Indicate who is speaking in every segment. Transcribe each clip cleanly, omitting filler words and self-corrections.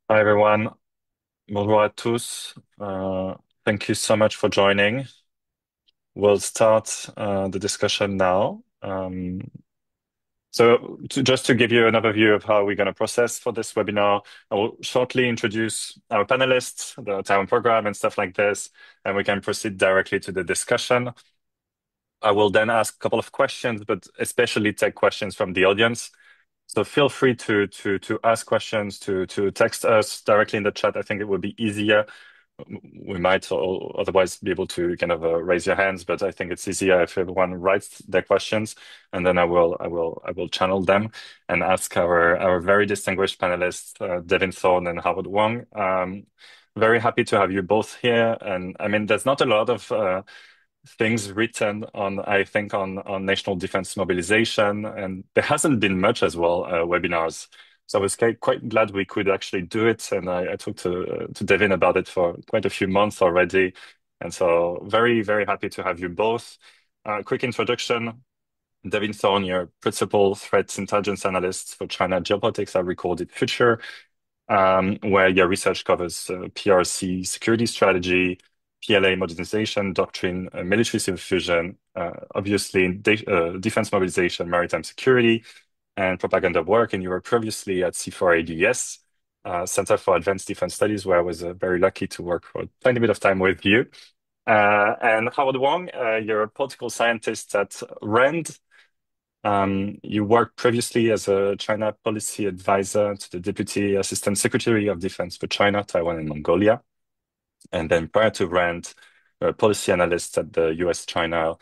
Speaker 1: Hi everyone. Bonjour à tous. Thank you so much for joining. We'll start the discussion now. Just to give you an overview of how we're going to process for this webinar, I will shortly introduce our panelists, the Taiwan program and stuff like this, and we can proceed directly to the discussion. I will then ask a couple of questions, but especially take questions from the audience. So feel free to ask questions, to text us directly in the chat. I think it would be easier. We might otherwise be able to kind of raise your hands, but I think it's easier if everyone writes their questions, and then I will channel them and ask our very distinguished panelists, Devin Thorne and Howard Wong. Very happy to have you both here, and I mean, there's not a lot of things written on, I think, on national defense mobilization, and there hasn't been much as well, webinars. So I was quite glad we could actually do it, and I talked to Devin about it for quite a few months already, and so very, very happy to have you both. Quick introduction. Devin Thorne, your principal threat intelligence analyst for China geopolitics at Recorded Future, where your research covers PRC security strategy, PLA modernization doctrine, military civil fusion, obviously defense mobilization, maritime security, and propaganda work. And you were previously at C4ADS, Center for Advanced Defense Studies, where I was very lucky to work for a tiny bit of time with you. And Howard Wong, you're a political scientist at RAND. You worked previously as a China policy advisor to the Deputy Assistant Secretary of Defense for China, Taiwan, and Mongolia. And then prior to RAND, a policy analyst at the US-China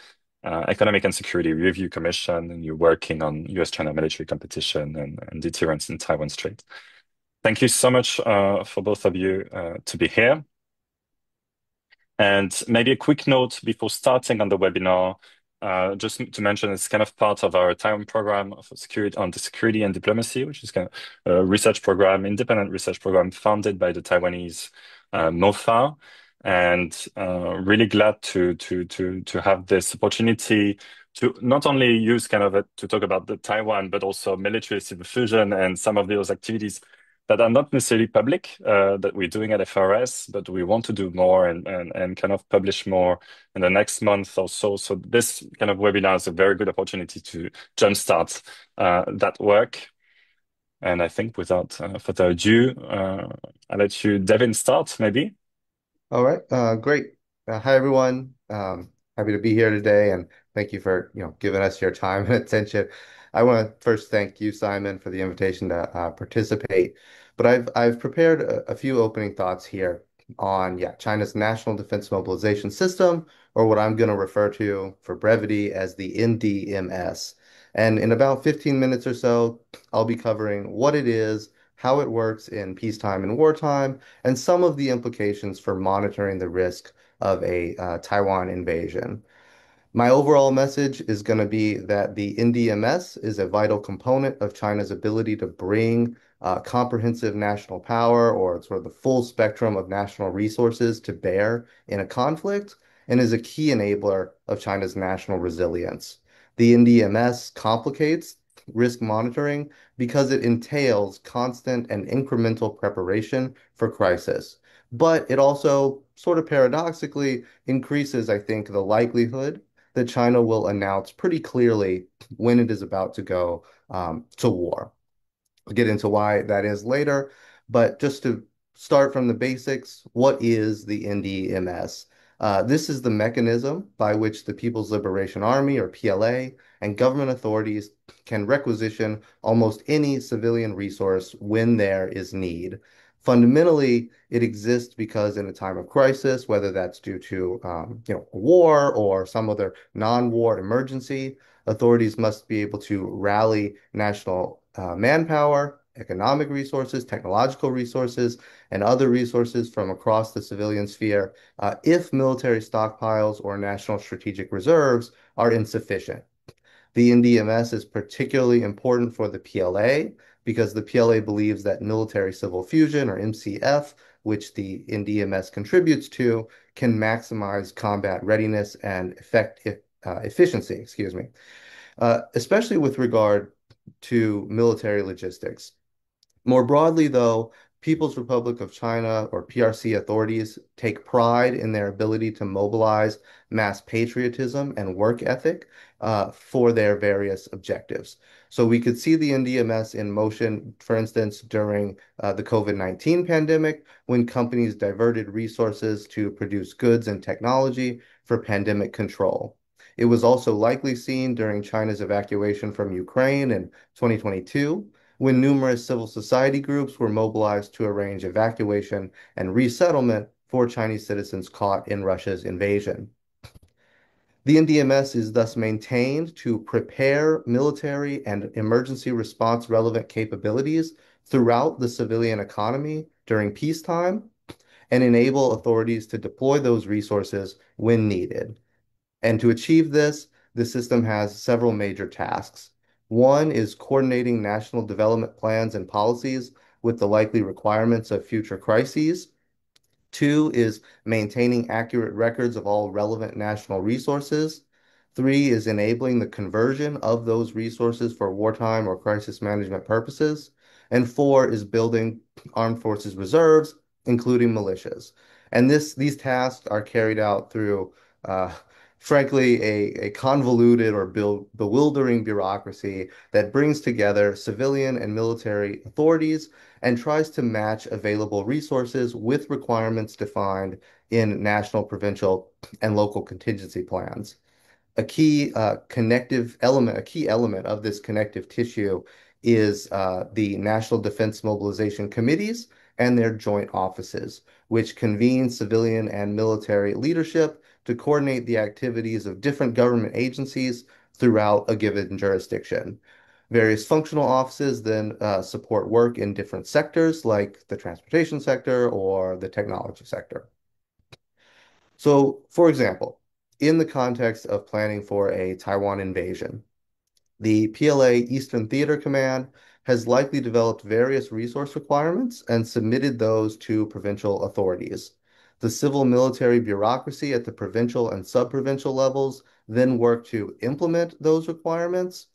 Speaker 1: Economic and Security Review Commission, and you're working on US-China military competition and deterrence in Taiwan Strait. Thank you so much for both of you to be here. And maybe a quick note before starting on the webinar, just to mention it's kind of part of our Taiwan program for security on the security and diplomacy, which is kind of a research program, independent research program funded by the Taiwanese MOFA. And really glad to have this opportunity to not only use kind of to talk about the Taiwan, but also military civil fusion and some of those activities that are not necessarily public that we're doing at FRS, but we want to do more and kind of publish more in the next month or so. So this kind of webinar is a very good opportunity to jumpstart that work. And I think without further ado, I'll let you, Devin, start maybe.
Speaker 2: All right, great. Hi everyone. Happy to be here today, and thank you for giving us your time and attention. I want to first thank you, Simon, for the invitation to participate. But I've prepared a few opening thoughts here on China's National Defense Mobilization System, or what I'm going to refer to for brevity as the NDMS. And in about 15 minutes or so, I'll be covering what it is, how it works in peacetime and wartime, and some of the implications for monitoring the risk of a Taiwan invasion. My overall message is going to be that the NDMS is a vital component of China's ability to bring comprehensive national power, or sort of the full spectrum of national resources, to bear in a conflict, and is a key enabler of China's national resilience. The NDMS complicates risk monitoring because it entails constant and incremental preparation for crisis. But it also, sort of paradoxically, increases, I think, the likelihood that China will announce pretty clearly when it is about to go to war. I'll get into why that is later, but just to start from the basics, what is the NDMS? This is the mechanism by which the People's Liberation Army, or PLA, and government authorities can requisition almost any civilian resource when there is need. Fundamentally, it exists because in a time of crisis, whether that's due to war or some other non-war emergency, authorities must be able to rally national manpower, economic resources, technological resources, and other resources from across the civilian sphere if military stockpiles or national strategic reserves are insufficient. The NDMS is particularly important for the PLA because the PLA believes that military civil fusion, or MCF, which the NDMS contributes to, can maximize combat readiness and efficiency, especially with regard to military logistics. More broadly, though, People's Republic of China, or PRC authorities, take pride in their ability to mobilize mass patriotism and work ethic for their various objectives. So we could see the NDMS in motion, for instance, during the COVID-19 pandemic, when companies diverted resources to produce goods and technology for pandemic control. It was also likely seen during China's evacuation from Ukraine in 2022, when numerous civil society groups were mobilized to arrange evacuation and resettlement for Chinese citizens caught in Russia's invasion. The NDMS is thus maintained to prepare military and emergency response relevant capabilities throughout the civilian economy during peacetime and enable authorities to deploy those resources when needed. And to achieve this, the system has several major tasks. One is coordinating national development plans and policies with the likely requirements of future crises. Two is maintaining accurate records of all relevant national resources. Three is enabling the conversion of those resources for wartime or crisis management purposes. And four is building armed forces reserves, including militias. And these tasks are carried out through, uh, frankly, a convoluted or bewildering bureaucracy that brings together civilian and military authorities and tries to match available resources with requirements defined in national, provincial, and local contingency plans. A key element of this connective tissue is the National Defense Mobilization Committees and their joint offices, which convene civilian and military leadership to coordinate the activities of different government agencies throughout a given jurisdiction. Various functional offices then support work in different sectors, like the transportation sector or the technology sector. So, for example, in the context of planning for a Taiwan invasion, the PLA Eastern Theater Command has likely developed various resource requirements and submitted those to provincial authorities. The civil military bureaucracy at the provincial and sub-provincial levels then work to implement those requirements.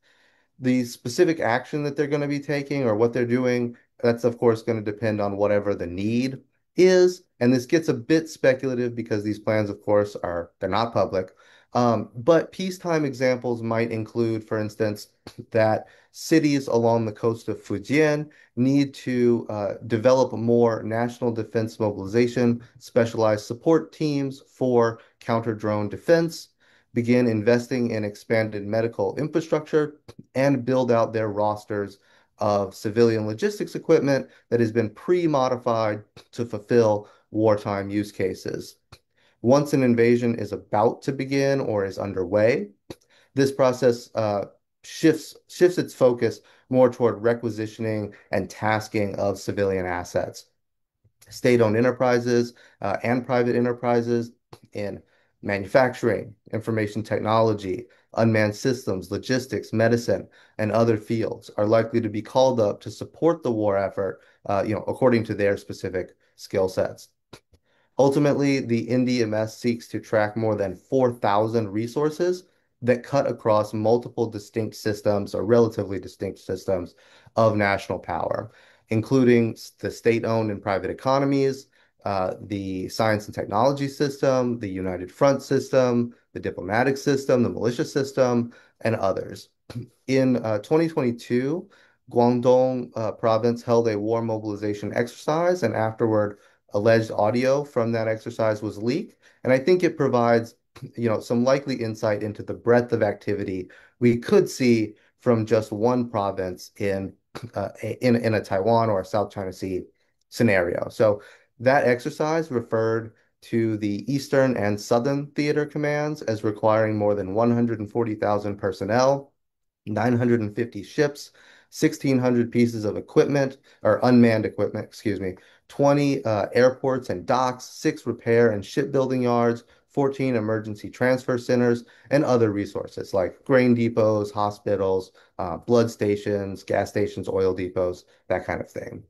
Speaker 2: The specific action that they're going to be taking or what they're doing, that's of course going to depend on whatever the need is. And this gets a bit speculative because these plans, of course, they're not public. But peacetime examples might include, for instance, that cities along the coast of Fujian need to develop more national defense mobilization, specialized support teams for counter drone defense, begin investing in expanded medical infrastructure, and build out their rosters of civilian logistics equipment that has been pre-modified to fulfill wartime use cases. Once an invasion is about to begin or is underway, this process shifts its focus more toward requisitioning and tasking of civilian assets. State-owned enterprises and private enterprises in manufacturing, information technology, unmanned systems, logistics, medicine, and other fields are likely to be called up to support the war effort, according to their specific skill sets. Ultimately, the NDMS seeks to track more than 4,000 resources that cut across multiple distinct systems or relatively distinct systems of national power, including the state-owned and private economies, the science and technology system, the United Front system, the diplomatic system, the militia system, and others. In 2022, Guangdong province held a war mobilization exercise, and afterward, alleged audio from that exercise was leaked. And I think it provides, some likely insight into the breadth of activity we could see from just one province in a Taiwan or a South China Sea scenario. So that exercise referred to the Eastern and Southern Theater Commands as requiring more than 140,000 personnel, 950 ships, 1,600 pieces of equipment, or unmanned equipment, excuse me, 20 airports and docks, 6 repair and shipbuilding yards, 14 emergency transfer centers, and other resources like grain depots, hospitals, blood stations, gas stations, oil depots, that kind of thing.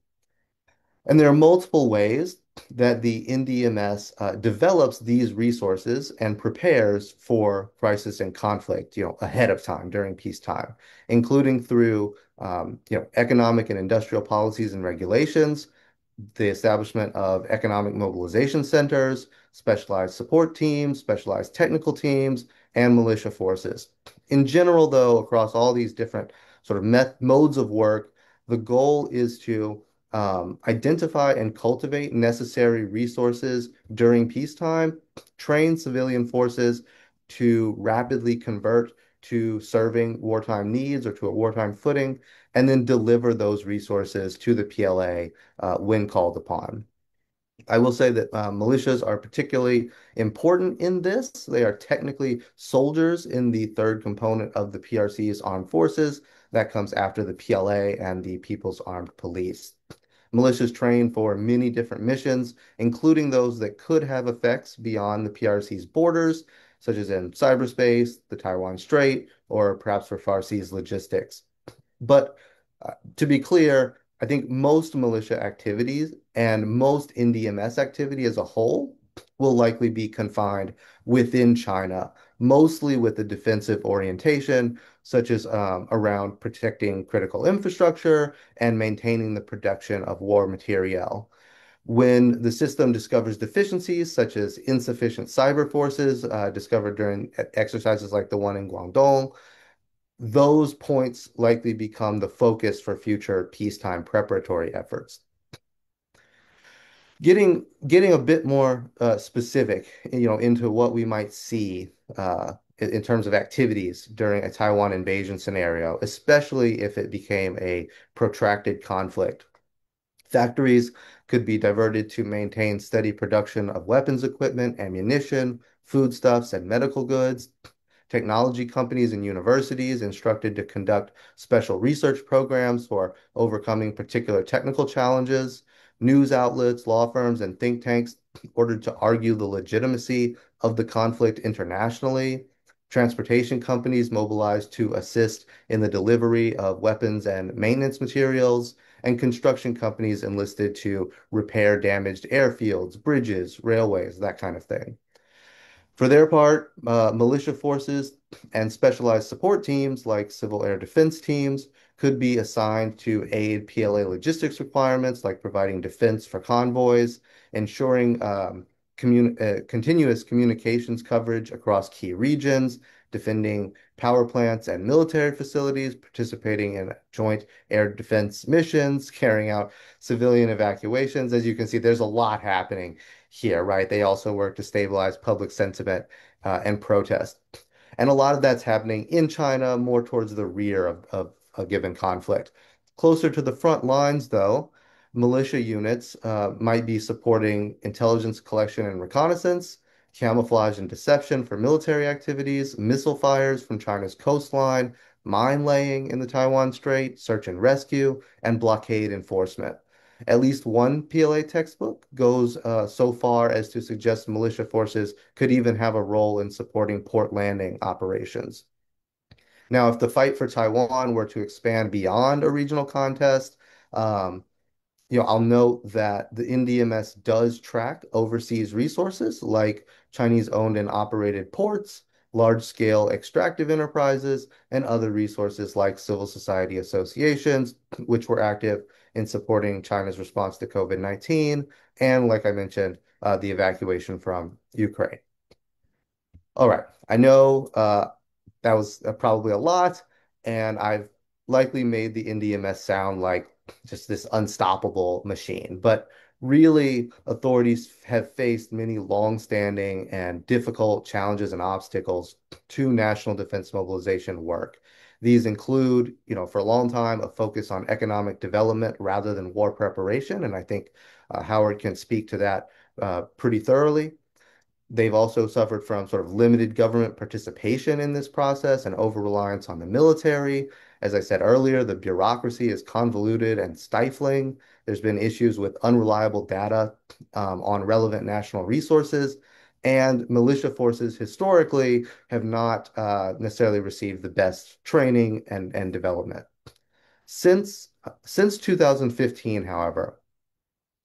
Speaker 2: And there are multiple ways that the NDMS develops these resources and prepares for crisis and conflict, ahead of time during peacetime, including through, economic and industrial policies and regulations, the establishment of economic mobilization centers, specialized support teams, specialized technical teams, and militia forces. In general, though, across all these different sort of modes of work, the goal is to identify and cultivate necessary resources during peacetime, train civilian forces to rapidly convert to serving wartime needs or to a wartime footing, and then deliver those resources to the PLA when called upon. I will say that militias are particularly important in this. They are technically soldiers in the third component of the PRC's armed forces. That comes after the PLA and the People's Armed Police. Militias train for many different missions, including those that could have effects beyond the PRC's borders, such as in cyberspace, the Taiwan Strait, or perhaps for FARC's logistics. But to be clear, I think most militia activities and most NDMS activity as a whole will likely be confined within China, mostly with a defensive orientation, such as around protecting critical infrastructure and maintaining the production of war materiel. When the system discovers deficiencies, such as insufficient cyber forces discovered during exercises like the one in Guangdong, those points likely become the focus for future peacetime preparatory efforts. Getting a bit more specific, into what we might see in terms of activities during a Taiwan invasion scenario, especially if it became a protracted conflict. Factories could be diverted to maintain steady production of weapons equipment, ammunition, foodstuffs, and medical goods. Technology companies and universities instructed to conduct special research programs for overcoming particular technical challenges. News outlets, law firms, and think tanks ordered to argue the legitimacy of the conflict internationally. Transportation companies mobilized to assist in the delivery of weapons and maintenance materials, and construction companies enlisted to repair damaged airfields, bridges, railways, that kind of thing. For their part, militia forces and specialized support teams like civil air defense teams could be assigned to aid PLA logistics requirements like providing defense for convoys, ensuring continuous communications coverage across key regions, defending power plants and military facilities, participating in joint air defense missions, carrying out civilian evacuations. As you can see, there's a lot happening here, right? They also work to stabilize public sentiment and protest. And a lot of that's happening in China, more towards the rear of a given conflict. Closer to the front lines, though, militia units might be supporting intelligence collection and reconnaissance, camouflage and deception for military activities, missile fires from China's coastline, mine laying in the Taiwan Strait, search and rescue, and blockade enforcement. At least one PLA textbook goes so far as to suggest militia forces could even have a role in supporting port landing operations. Now, if the fight for Taiwan were to expand beyond a regional contest, um, I'll note that the NDMS does track overseas resources like Chinese owned and operated ports, large-scale extractive enterprises, and other resources like civil society associations, which were active in supporting China's response to COVID-19, and like I mentioned, the evacuation from Ukraine. All right. I know that was probably a lot, and I've likely made the NDMS sound like just this unstoppable machine. But really, authorities have faced many long-standing and difficult challenges and obstacles to national defense mobilization work. These include, for a long time, a focus on economic development rather than war preparation, and I think Howard can speak to that pretty thoroughly. They've also suffered from sort of limited government participation in this process and over-reliance on the military. As I said earlier, the bureaucracy is convoluted and stifling. There's been issues with unreliable data on relevant national resources, and militia forces historically have not necessarily received the best training and development. Since 2015, however,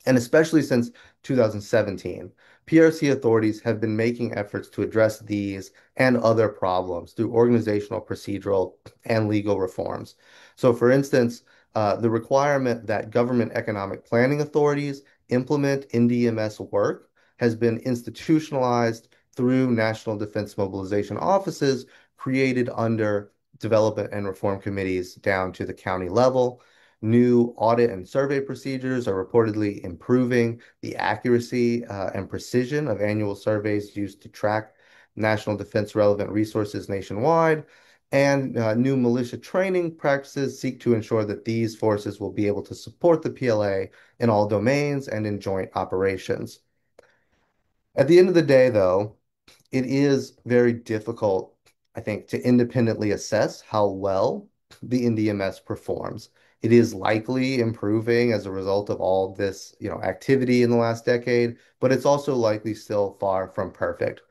Speaker 2: and especially since 2017, PRC authorities have been making efforts to address these and other problems through organizational, procedural, and legal reforms. So, for instance, the requirement that government economic planning authorities implement NDMS work has been institutionalized through National Defense Mobilization offices created under development and reform committees down to the county level. New audit and survey procedures are reportedly improving the accuracy and precision of annual surveys used to track national defense relevant resources nationwide. And new militia training practices seek to ensure that these forces will be able to support the PLA in all domains and in joint operations. At the end of the day, though, it is very difficult, I think, to independently assess how well the NDMS performs. It is likely improving as a result of all this, activity in the last decade, but it's also likely still far from perfect.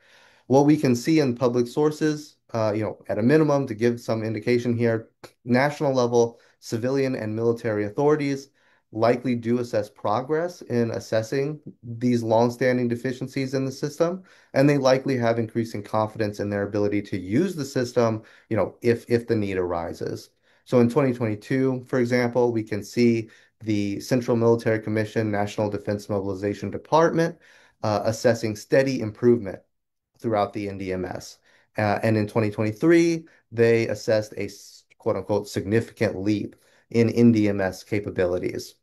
Speaker 2: What we can see in public sources, at a minimum, to give some indication here, national level civilian and military authorities likely do assess progress in assessing these longstanding deficiencies in the system, and they likely have increasing confidence in their ability to use the system, if the need arises. So in 2022, for example, we can see the Central Military Commission, National Defense Mobilization Department, assessing steady improvement throughout the NDMS. And in 2023, they assessed a quote unquote significant leap in NDMS capabilities.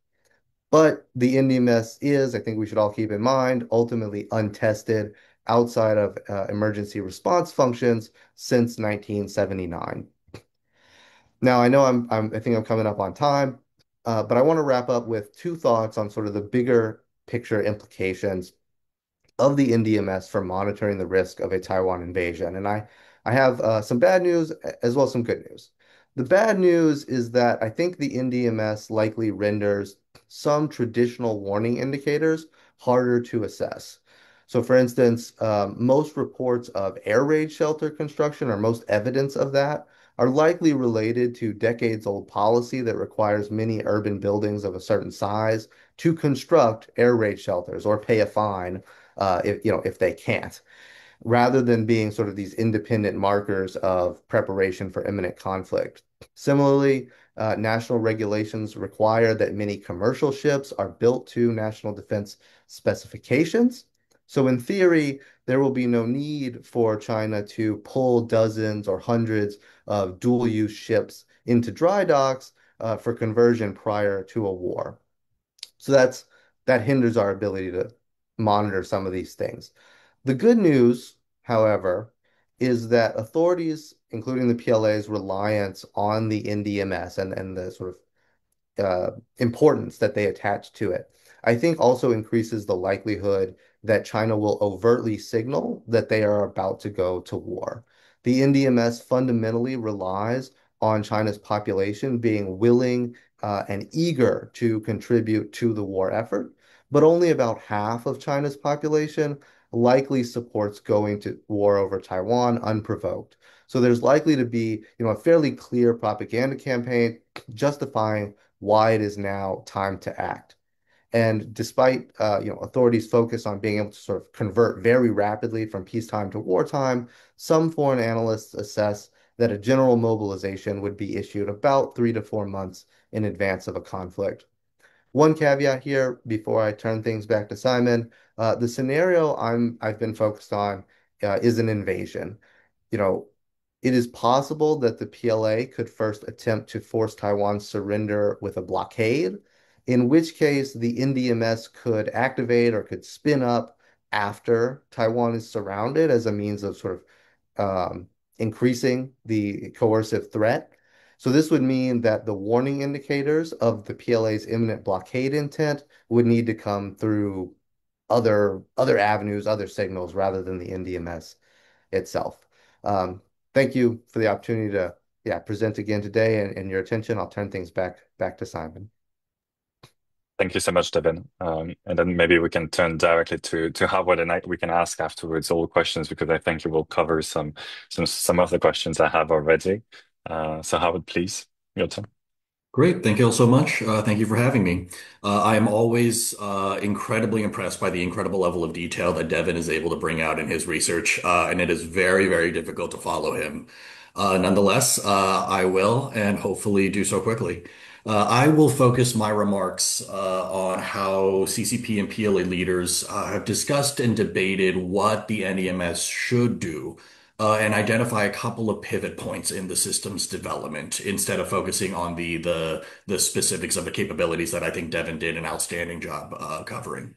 Speaker 2: But the NDMS is, I think we should all keep in mind, ultimately untested outside of emergency response functions since 1979. Now, I know I think I'm coming up on time, but I want to wrap up with two thoughts on sort of the bigger picture implications of the NDMS for monitoring the risk of a Taiwan invasion. And I have some bad news as well as some good news. The bad news is that I think the NDMS likely renders some traditional warning indicators harder to assess. So, for instance, most reports of air raid shelter construction, or most evidence of that, are likely related to decades-old policy that requires many urban buildings of a certain size to construct air raid shelters or pay a fine if they can't, rather than being sort of these independent markers of preparation for imminent conflict. Similarly, national regulations require that many commercial ships are built to national defense specifications. So, in theory, there will be no need for China to pull dozens or hundreds of dual use ships into dry docks for conversion prior to a war. So that hinders our ability to monitor some of these things. The good news, however, is that authorities, including the PLA's reliance on the NDMS and the sort of importance that they attach to it, I think also increases the likelihood that China will overtly signal that they are about to go to war. The NDMS fundamentally relies on China's population being willing and eager to contribute to the war effort, but only about half of China's population likely supports going to war over Taiwan unprovoked. So there's likely to be, a fairly clear propaganda campaign justifying why it is now time to act. And despite authorities' focus on being able to sort of convert very rapidly from peacetime to wartime, some foreign analysts assess that a general mobilization would be issued about 3 to 4 months in advance of a conflict. One caveat here before I turn things back to Simon, the scenario I've been focused on is an invasion. You know, it is possible that the PLA could first attempt to force Taiwan's surrender with a blockade, in which case the NDMS could activate or could spin up after Taiwan is surrounded as a means of sort of increasing the coercive threat. So this would mean that the warning indicators of the PLA's imminent blockade intent would need to come through other avenues, other signals, rather than the NDMS itself. Um, Thank you for the opportunity to present again today and your attention. I'll turn things back to Simon.
Speaker 1: Thank you so much, Devin. And then maybe we can turn directly to Howard, and we can ask afterwards all questions because I think you will cover some of the questions I have already. So Howard, please, your turn.
Speaker 3: Great. Thank you all so much. Thank you for having me. I am always incredibly impressed by the incredible level of detail that Devin is able to bring out in his research, and it is very, very difficult to follow him. Nonetheless, I will, and hopefully do so quickly. I will focus my remarks on how CCP and PLA leaders have discussed and debated what the NDMS should do, and identify a couple of pivot points in the system's development instead of focusing on the specifics of the capabilities that I think Devin did an outstanding job covering.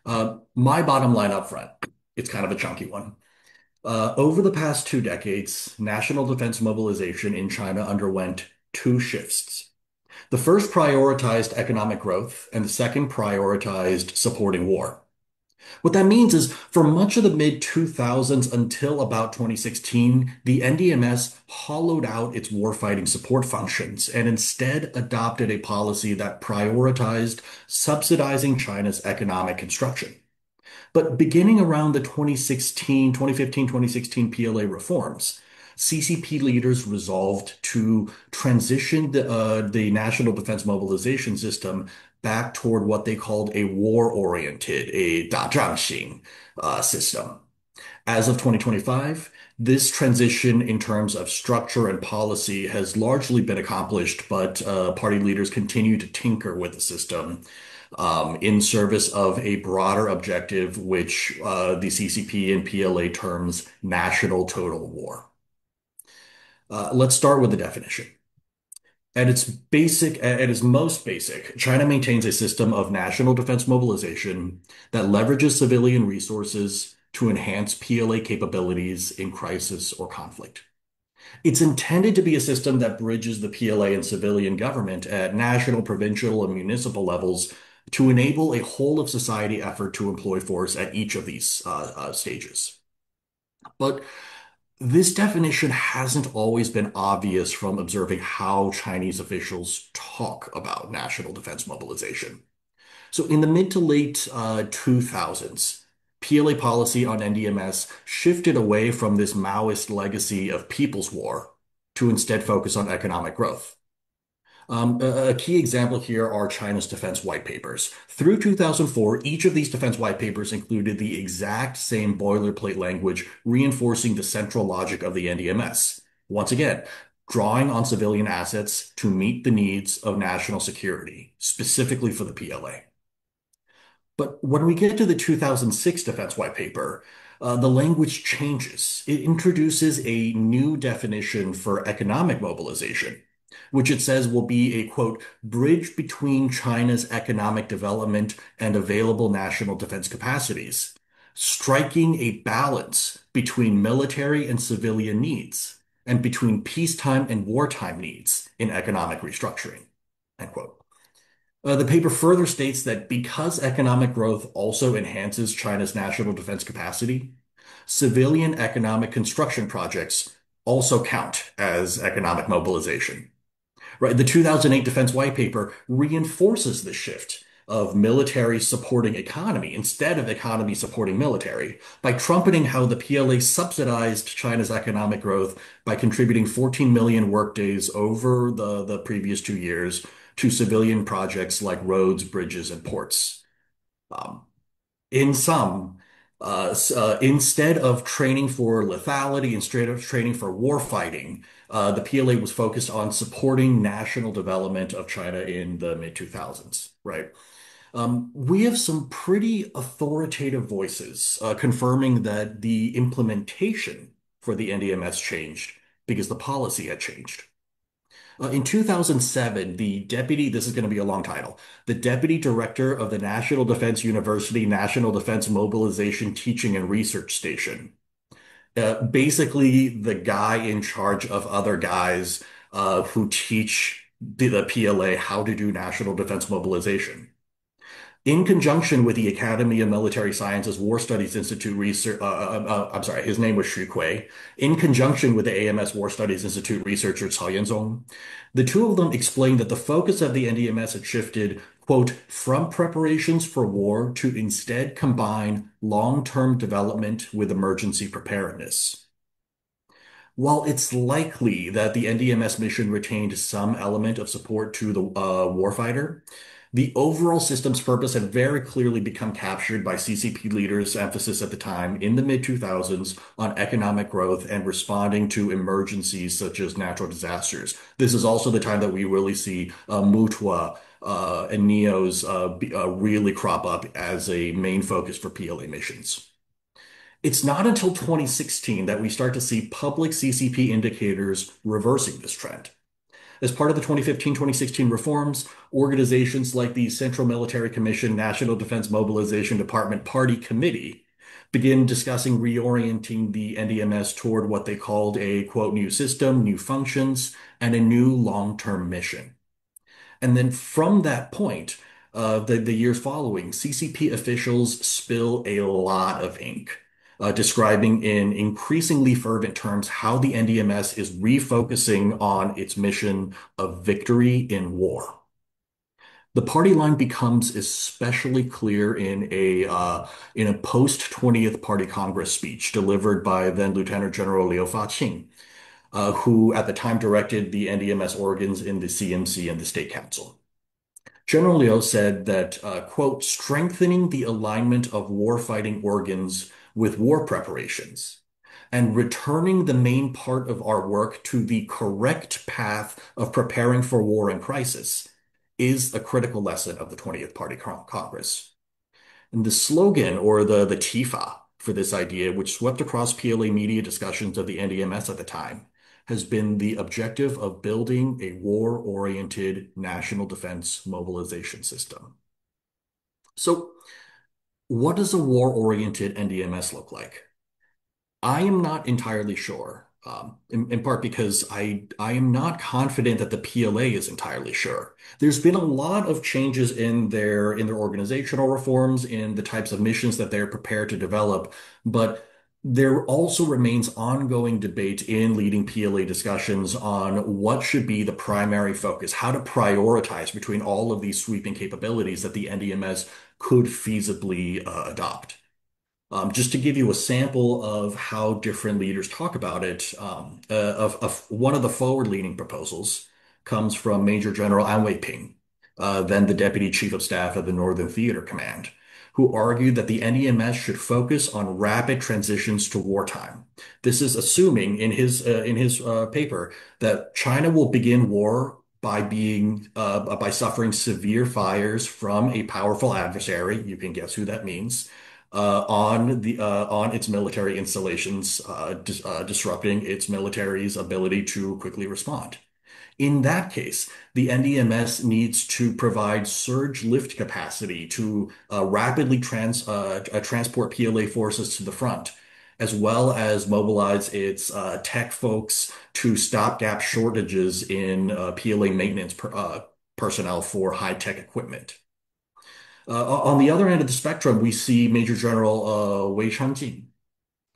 Speaker 3: My bottom line up front, it's kind of a chunky one. Over the past 2 decades, national defense mobilization in China underwent two shifts. The first prioritized economic growth, and the second prioritized supporting war. What that means is, for much of the mid 2000s until about 2016, the NDMS hollowed out its warfighting support functions and instead adopted a policy that prioritized subsidizing China's economic construction. But beginning around the 2015, 2016 PLA reforms, CCP leaders resolved to transition the National Defense Mobilization System back toward what they called a war-oriented, a 打仗型, system. As of 2025, this transition in terms of structure and policy has largely been accomplished, but party leaders continue to tinker with the system in service of a broader objective, which the CCP and PLA terms national total war. Let's start with the definition. At its most basic, China maintains a system of national defense mobilization that leverages civilian resources to enhance PLA capabilities in crisis or conflict. It's intended to be a system that bridges the PLA and civilian government at national, provincial, and municipal levels to enable a whole of society effort to employ force at each of these stages. But this definition hasn't always been obvious from observing how Chinese officials talk about national defense mobilization. So in the mid to late 2000s, PLA policy on NDMS shifted away from this Maoist legacy of people's war to instead focus on economic growth. A key example here are China's defense white papers. Through 2004, each of these defense white papers included the exact same boilerplate language, reinforcing the central logic of the NDMS. Once again, drawing on civilian assets to meet the needs of national security, specifically for the PLA. But when we get to the 2006 Defense White Paper, the language changes. It introduces a new definition for economic mobilization, which it says will be a, quote, bridge between China's economic development and available national defense capacities, striking a balance between military and civilian needs, and between peacetime and wartime needs in economic restructuring, end quote. The paper further states that because economic growth also enhances China's national defense capacity, civilian economic construction projects also count as economic mobilization. Right? The 2008 Defense White Paper reinforces this shift of military supporting economy instead of economy supporting military by trumpeting how the PLA subsidized China's economic growth by contributing 14 million workdays over the previous 2 years to civilian projects like roads, bridges, and ports. Um, in sum, instead of training for lethality, instead of training for warfighting, the PLA was focused on supporting national development of China in the mid 2000s, right? We have some pretty authoritative voices confirming that the implementation for the NDMS changed because the policy had changed. In 2007, this is going to be a long title, the Deputy Director of the National Defense University National Defense Mobilization Teaching and Research Station, basically the guy in charge of other guys who teach the PLA how to do national defense mobilization. In conjunction with the Academy of Military Sciences War Studies Institute research, I'm sorry, his name was Xu Kui. In conjunction with the AMS War Studies Institute researcher Cao Yanzong, the two of them explained that the focus of the NDMS had shifted, quote, from preparations for war to instead combine long-term development with emergency preparedness. While it's likely that the NDMS mission retained some element of support to the warfighter, The overall system's purpose had very clearly become captured by CCP leaders' emphasis at the time in the mid 2000s on economic growth and responding to emergencies such as natural disasters. This is also the time that we really see Mutua and NEOs really crop up as a main focus for PLA missions. It's not until 2016 that we start to see public CCP indicators reversing this trend. As part of the 2015-2016 reforms, organizations like the Central Military Commission, National Defense Mobilization Department Party Committee begin discussing reorienting the NDMS toward what they called a, quote, new system, new functions, and a new long-term mission. And then from that point, the years following, CCP officials spill a lot of ink, describing in increasingly fervent terms how the NDMS is refocusing on its mission of victory in war. The party line becomes especially clear in a post 20th Party Congress speech delivered by then Lieutenant General Liu Fa-qing, who at the time directed the NDMS organs in the CMC and the State Council. General Liu said that, quote, strengthening the alignment of warfighting organs with war preparations and returning the main part of our work to the correct path of preparing for war and crisis is a critical lesson of the 20th Party Congress. And the slogan or the TIFA for this idea, which swept across PLA media discussions of the NDMS at the time, has been the objective of building a war-oriented national defense mobilization system. So, what does a war-oriented NDMS look like? I am not entirely sure, in part because I am not confident that the PLA is entirely sure. There's been a lot of changes in their organizational reforms, in the types of missions that they're prepared to develop, but there also remains ongoing debate in leading PLA discussions on what should be the primary focus, how to prioritize between all of these sweeping capabilities that the NDMS could feasibly adopt. Just to give you a sample of how different leaders talk about it, of one of the forward-leaning proposals comes from Major General An Wei-ping, then the Deputy Chief of Staff of the Northern Theater Command, who argued that the NEMS should focus on rapid transitions to wartime. This is assuming in his paper that China will begin war by suffering severe fires from a powerful adversary. You can guess who that means on its military installations, disrupting its military's ability to quickly respond. In that case, the NDMS needs to provide surge lift capacity to rapidly transport PLA forces to the front, as well as mobilize its tech folks to stopgap shortages in PLA maintenance personnel for high-tech equipment. On the other end of the spectrum, we see Major General Wei Changjing,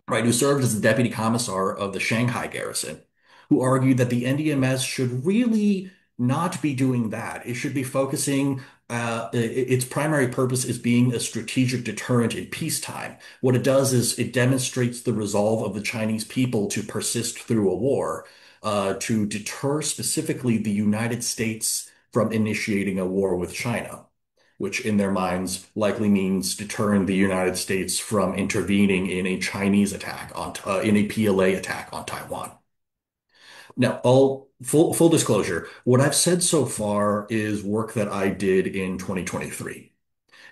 Speaker 3: right, who served as the deputy commissar of the Shanghai garrison, who argued that the NDMS should really not be doing that. It should be focusing, its primary purpose is being a strategic deterrent in peacetime. What it does is it demonstrates the resolve of the Chinese people to persist through a war, to deter specifically the United States from initiating a war with China, which in their minds likely means deterring the United States from intervening in a Chinese attack in a PLA attack on Taiwan. Now, all full disclosure, what I've said so far is work that I did in 2023.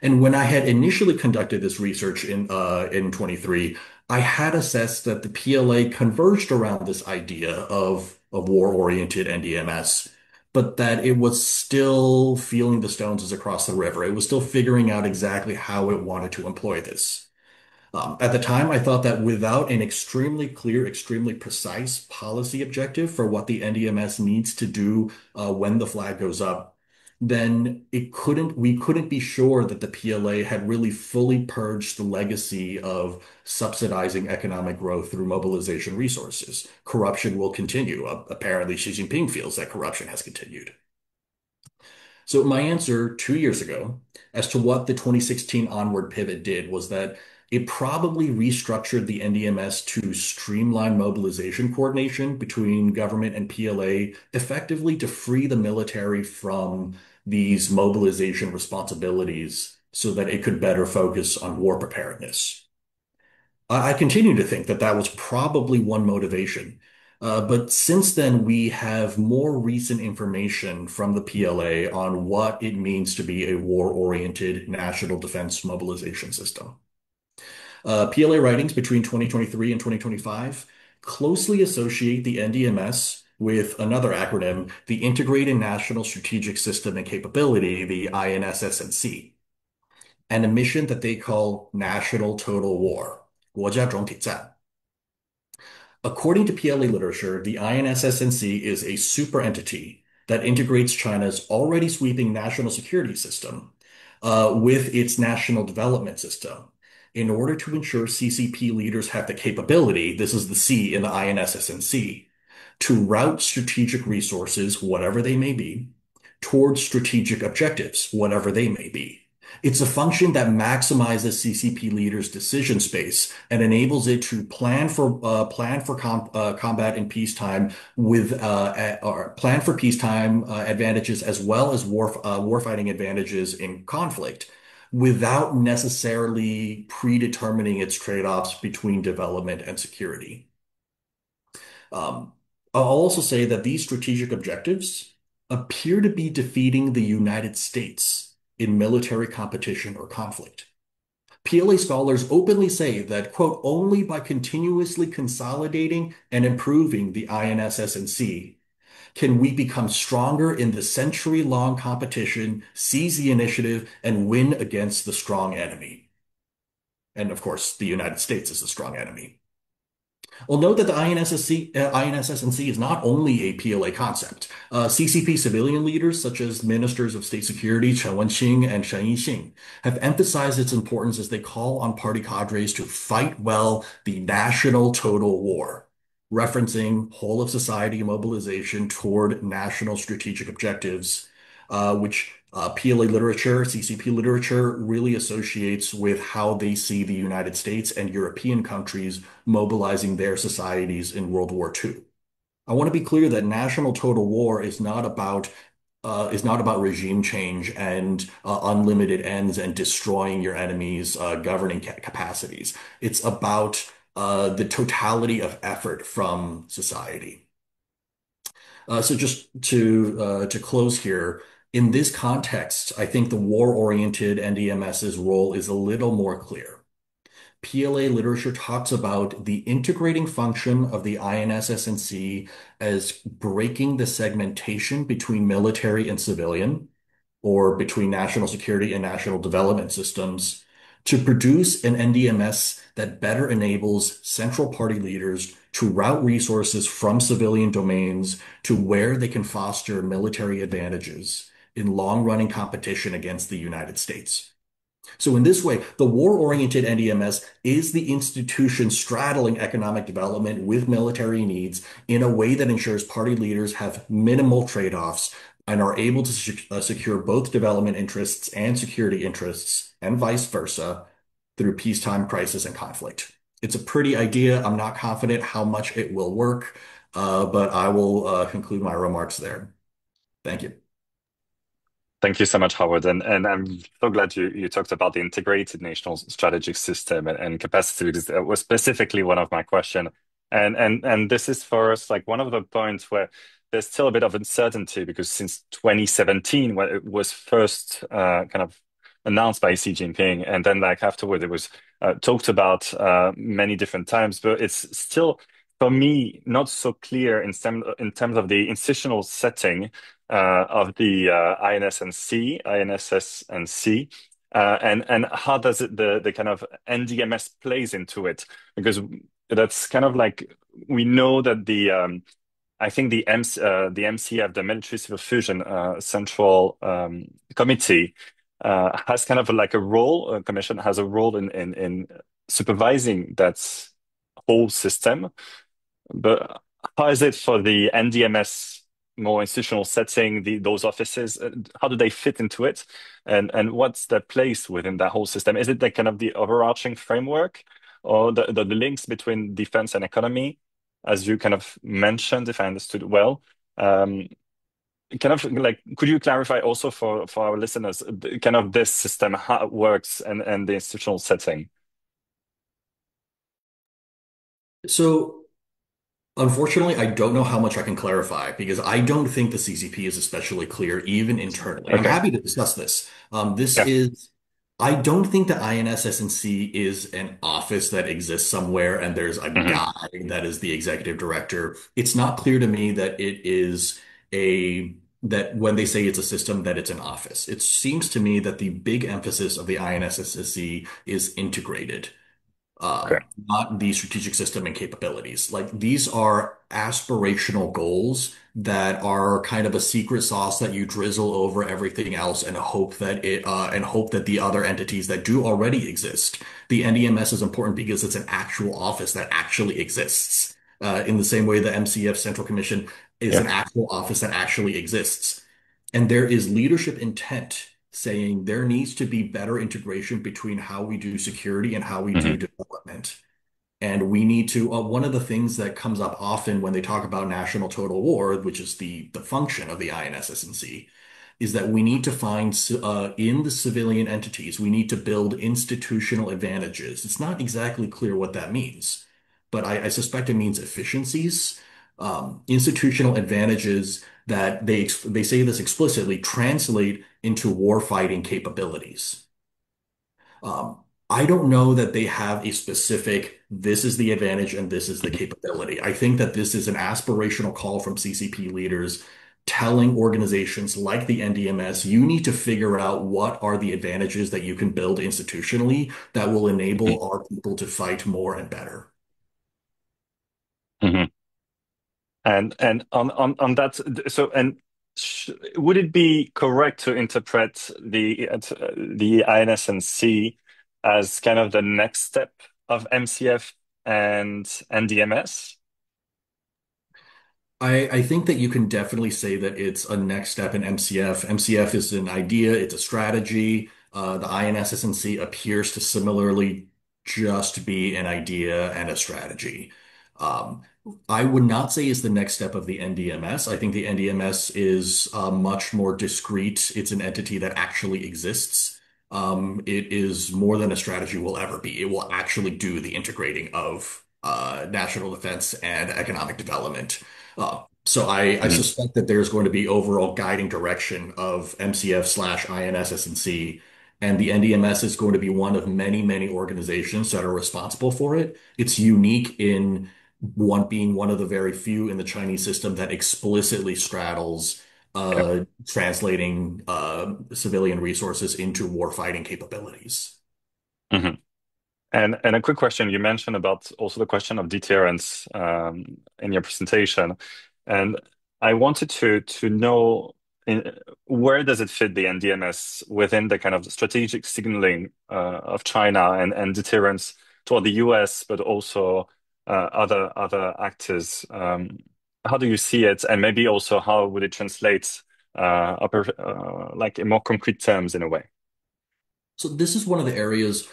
Speaker 3: And when I had initially conducted this research in 23, I had assessed that the PLA converged around this idea of a war-oriented NDMS, but that it was still feeling the stones as across the river. It was still figuring out exactly how it wanted to employ this. At the time, I thought that without an extremely clear, extremely precise policy objective for what the NDMS needs to do when the flag goes up, then we couldn't be sure that the PLA had really fully purged the legacy of subsidizing economic growth through mobilization resources. Corruption will continue. Apparently, Xi Jinping feels that corruption has continued. So my answer 2 years ago as to what the 2016 onward pivot did was that it probably restructured the NDMS to streamline mobilization coordination between government and PLA, effectively to free the military from these mobilization responsibilities so that it could better focus on war preparedness. I continue to think that that was probably one motivation. But since then, we have more recent information from the PLA on what it means to be a war-oriented national defense mobilization system. PLA writings between 2023 and 2025 closely associate the NDMS with another acronym, the Integrated National Strategic System and Capability, the INSS&C, and a mission that they call National Total War, 国家总体战. According to PLA literature, the INSS&C is a super entity that integrates China's already sweeping national security system with its national development system in order to ensure CCP leaders have the capability, this is the C in the INSS&C, to route strategic resources, whatever they may be, towards strategic objectives, whatever they may be. It's a function that maximizes CCP leaders' decision space and enables it to combat in peacetime with or plan for peacetime advantages as well as warfighting advantages in conflict, without necessarily predetermining its trade-offs between development and security. I'll also say that these strategic objectives appear to be defeating the United States in military competition or conflict. PLA scholars openly say that, quote, only by continuously consolidating and improving the INSS&C can we become stronger in the century-long competition, seize the initiative, and win against the strong enemy. And of course, the United States is the strong enemy. Well, note that the INSS&C is not only a PLA concept. CCP civilian leaders, such as ministers of state security Chen Wenqing and Shen Yixing, have emphasized its importance as they call on party cadres to fight well the national total war, referencing whole of society mobilization toward national strategic objectives, which PLA literature, CCP literature really associates with how they see the United States and European countries mobilizing their societies in World War II. I want to be clear that national total war is not about regime change and unlimited ends and destroying your enemy's governing capacities. It's about the totality of effort from society. So just to close here, in this context, I think the war-oriented NDMS's role is a little more clear. PLA literature talks about the integrating function of the INSS&C as breaking the segmentation between military and civilian, or between national security and national development systems, to produce an NDMS that better enables central party leaders to route resources from civilian domains to where they can foster military advantages in long-running competition against the United States. So in this way, the war-oriented NDMS is the institution straddling economic development with military needs in a way that ensures party leaders have minimal trade-offs and are able to secure both development interests and security interests, and vice versa, through peacetime crisis and conflict. It's a pretty idea. I'm not confident how much it will work, but I will conclude my remarks there. Thank you.
Speaker 1: Thank you so much, Howard. And I'm so glad you talked about the integrated national strategic system and capacity, because that was specifically one of my questions. And this is for us like one of the points where there's still a bit of uncertainty, because since 2017, when it was first kind of announced by Xi Jinping, and then like afterward it was talked about many different times, but it's still for me not so clear in terms of the institutional setting of the INSS&C, and how does it the kind of NDMS plays into it, because that's kind of like we know that the I think the MCF, the Military Civil Fusion Central Committee, has kind of like a role. Commission has a role in supervising that whole system. But how is it for the NDMS more institutional setting, those offices? How do they fit into it? And what's their place within that whole system? Is it the kind of the overarching framework or the links between defense and economy, as you kind of mentioned, if I understood well? Um, Kind of like, could you clarify also for our listeners, kind of this system, how it works and the institutional setting?
Speaker 3: So unfortunately, I don't know how much I can clarify because I don't think the CCP is especially clear, even internally. And I'm
Speaker 1: Okay.
Speaker 3: happy to discuss this.
Speaker 1: Yeah.
Speaker 3: I don't think the INSS&C is an office that exists somewhere and there's a
Speaker 1: Hmm.
Speaker 3: guy that is the executive director. It's not clear to me that that when they say it's a system, that it's an office. It seems to me that the big emphasis of the INSS&C is integrated,
Speaker 1: Okay.
Speaker 3: not the strategic system and capabilities. Like these are aspirational goals that are kind of a secret sauce that you drizzle over everything else and hope that the other entities that do already exist. The NDMS is important because it's an actual office that actually exists. In the same way the MCF Central Commission is
Speaker 1: Yeah.
Speaker 3: an actual office that actually exists. And there is leadership intent saying there needs to be better integration between how we do security and how we do
Speaker 1: Hmm.
Speaker 3: development. And we need to, one of the things that comes up often when they talk about national total war, which is the function of the INSS&C, is that we need to find in the civilian entities, we need to build institutional advantages. It's not exactly clear what that means, but I suspect it means efficiencies, institutional advantages that they say this explicitly translate into war fighting capabilities. Um, I don't know that they have a specific, this is the advantage and this is the capability. I think that this is an aspirational call from CCP leaders telling organizations like the NDMS, you need to figure out what are the advantages that you can build institutionally that will enable our people to fight more and better.
Speaker 1: Hmm. And on that, so and would it be correct to interpret the INS&C as kind of the next step of MCF and NDMS?
Speaker 3: I think that you can definitely say that it's a next step in MCF. MCF is an idea, it's a strategy. The INSS&C appears to similarly just be an idea and a strategy. Um, I would not say is the next step of the NDMS. I think the NDMS is much more discrete. It's an entity that actually exists. It is more than a strategy will ever be. It will actually do the integrating of national defense and economic development. I
Speaker 1: Hmm.
Speaker 3: suspect that there's going to be overall guiding direction of MCF/INSS&C, and the NDMS is going to be one of many, many organizations that are responsible for it. It's unique in being one of the very few in the Chinese system that explicitly straddles translating civilian resources into warfighting capabilities.
Speaker 1: Hmm. And a quick question, you mentioned about also the question of deterrence in your presentation, and I wanted to know where does it fit the NDMS within the kind of strategic signaling of China and deterrence toward the US, but also other actors. How do you see it, and maybe also how would it translate like in more concrete terms in a way?
Speaker 3: So this is one of the areas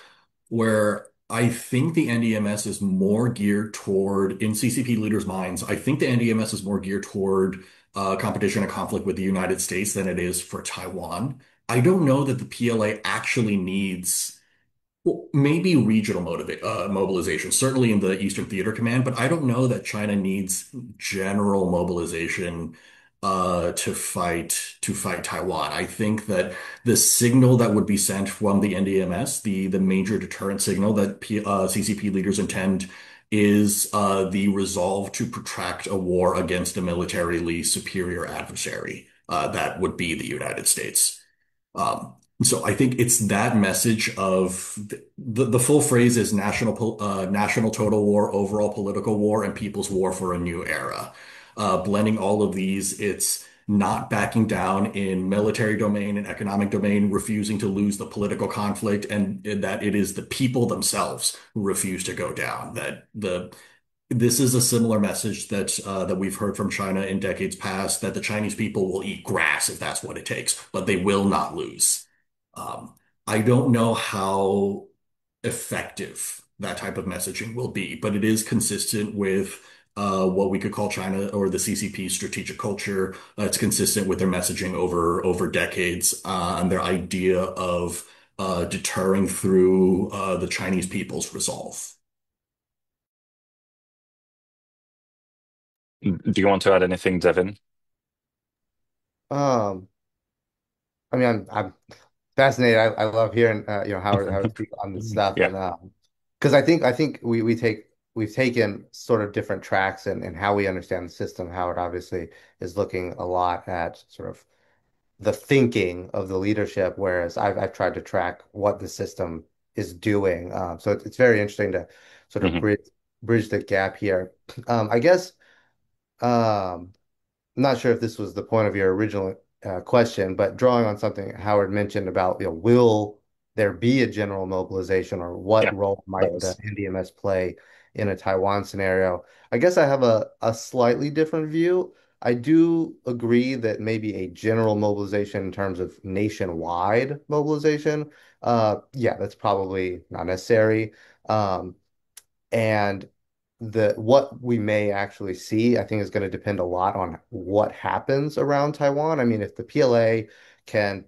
Speaker 3: where I think the NDMS is more geared toward, in CCP leaders' minds, I think the NDMS is more geared toward competition and conflict with the United States than it is for Taiwan. I don't know that the PLA actually needs, well, maybe regional mobilization, certainly in the Eastern Theater Command, but I don't know that China needs general mobilization to fight Taiwan. I think that the signal that would be sent from the NDMS, the major deterrent signal that CCP leaders intend, is the resolve to protract a war against a militarily superior adversary. That would be the United States. So I think it's that message of the full phrase is national total war, overall political war, and people's war for a new era. Blending all of these, it's not backing down in military domain and economic domain, refusing to lose the political conflict, and that it is the people themselves who refuse to go down. That This is a similar message that we've heard from China in decades past, that the Chinese people will eat grass if that's what it takes, but they will not lose. Um, I don't know how effective that type of messaging will be, but it is consistent with what we could call China or the CCP strategic culture. It's consistent with their messaging over decades and their idea of deterring through the Chinese people's resolve.
Speaker 1: Do you want to add anything, Devin?
Speaker 2: Um, I mean, I'm fascinated. I love hearing Howard speak on this stuff,
Speaker 1: Yeah.
Speaker 2: and because I think we've taken sort of different tracks and how we understand the system. Howard obviously is looking a lot at sort of the thinking of the leadership, whereas I've tried to track what the system is doing. So it's very interesting to sort of
Speaker 1: Hmm.
Speaker 2: bridge the gap here. I guess. Um, I'm not sure if this was the point of your original question, but drawing on something Howard mentioned about, will there be a general mobilization, or what
Speaker 1: Yeah.
Speaker 2: role
Speaker 1: That
Speaker 2: might the
Speaker 1: was.
Speaker 2: NDMS play in a Taiwan scenario? I guess I have a slightly different view. I do agree that maybe a general mobilization in terms of nationwide mobilization, yeah, that's probably not necessary. Um, and the what we may actually see, I think, is going to depend a lot on what happens around Taiwan. I mean, if the PLA can,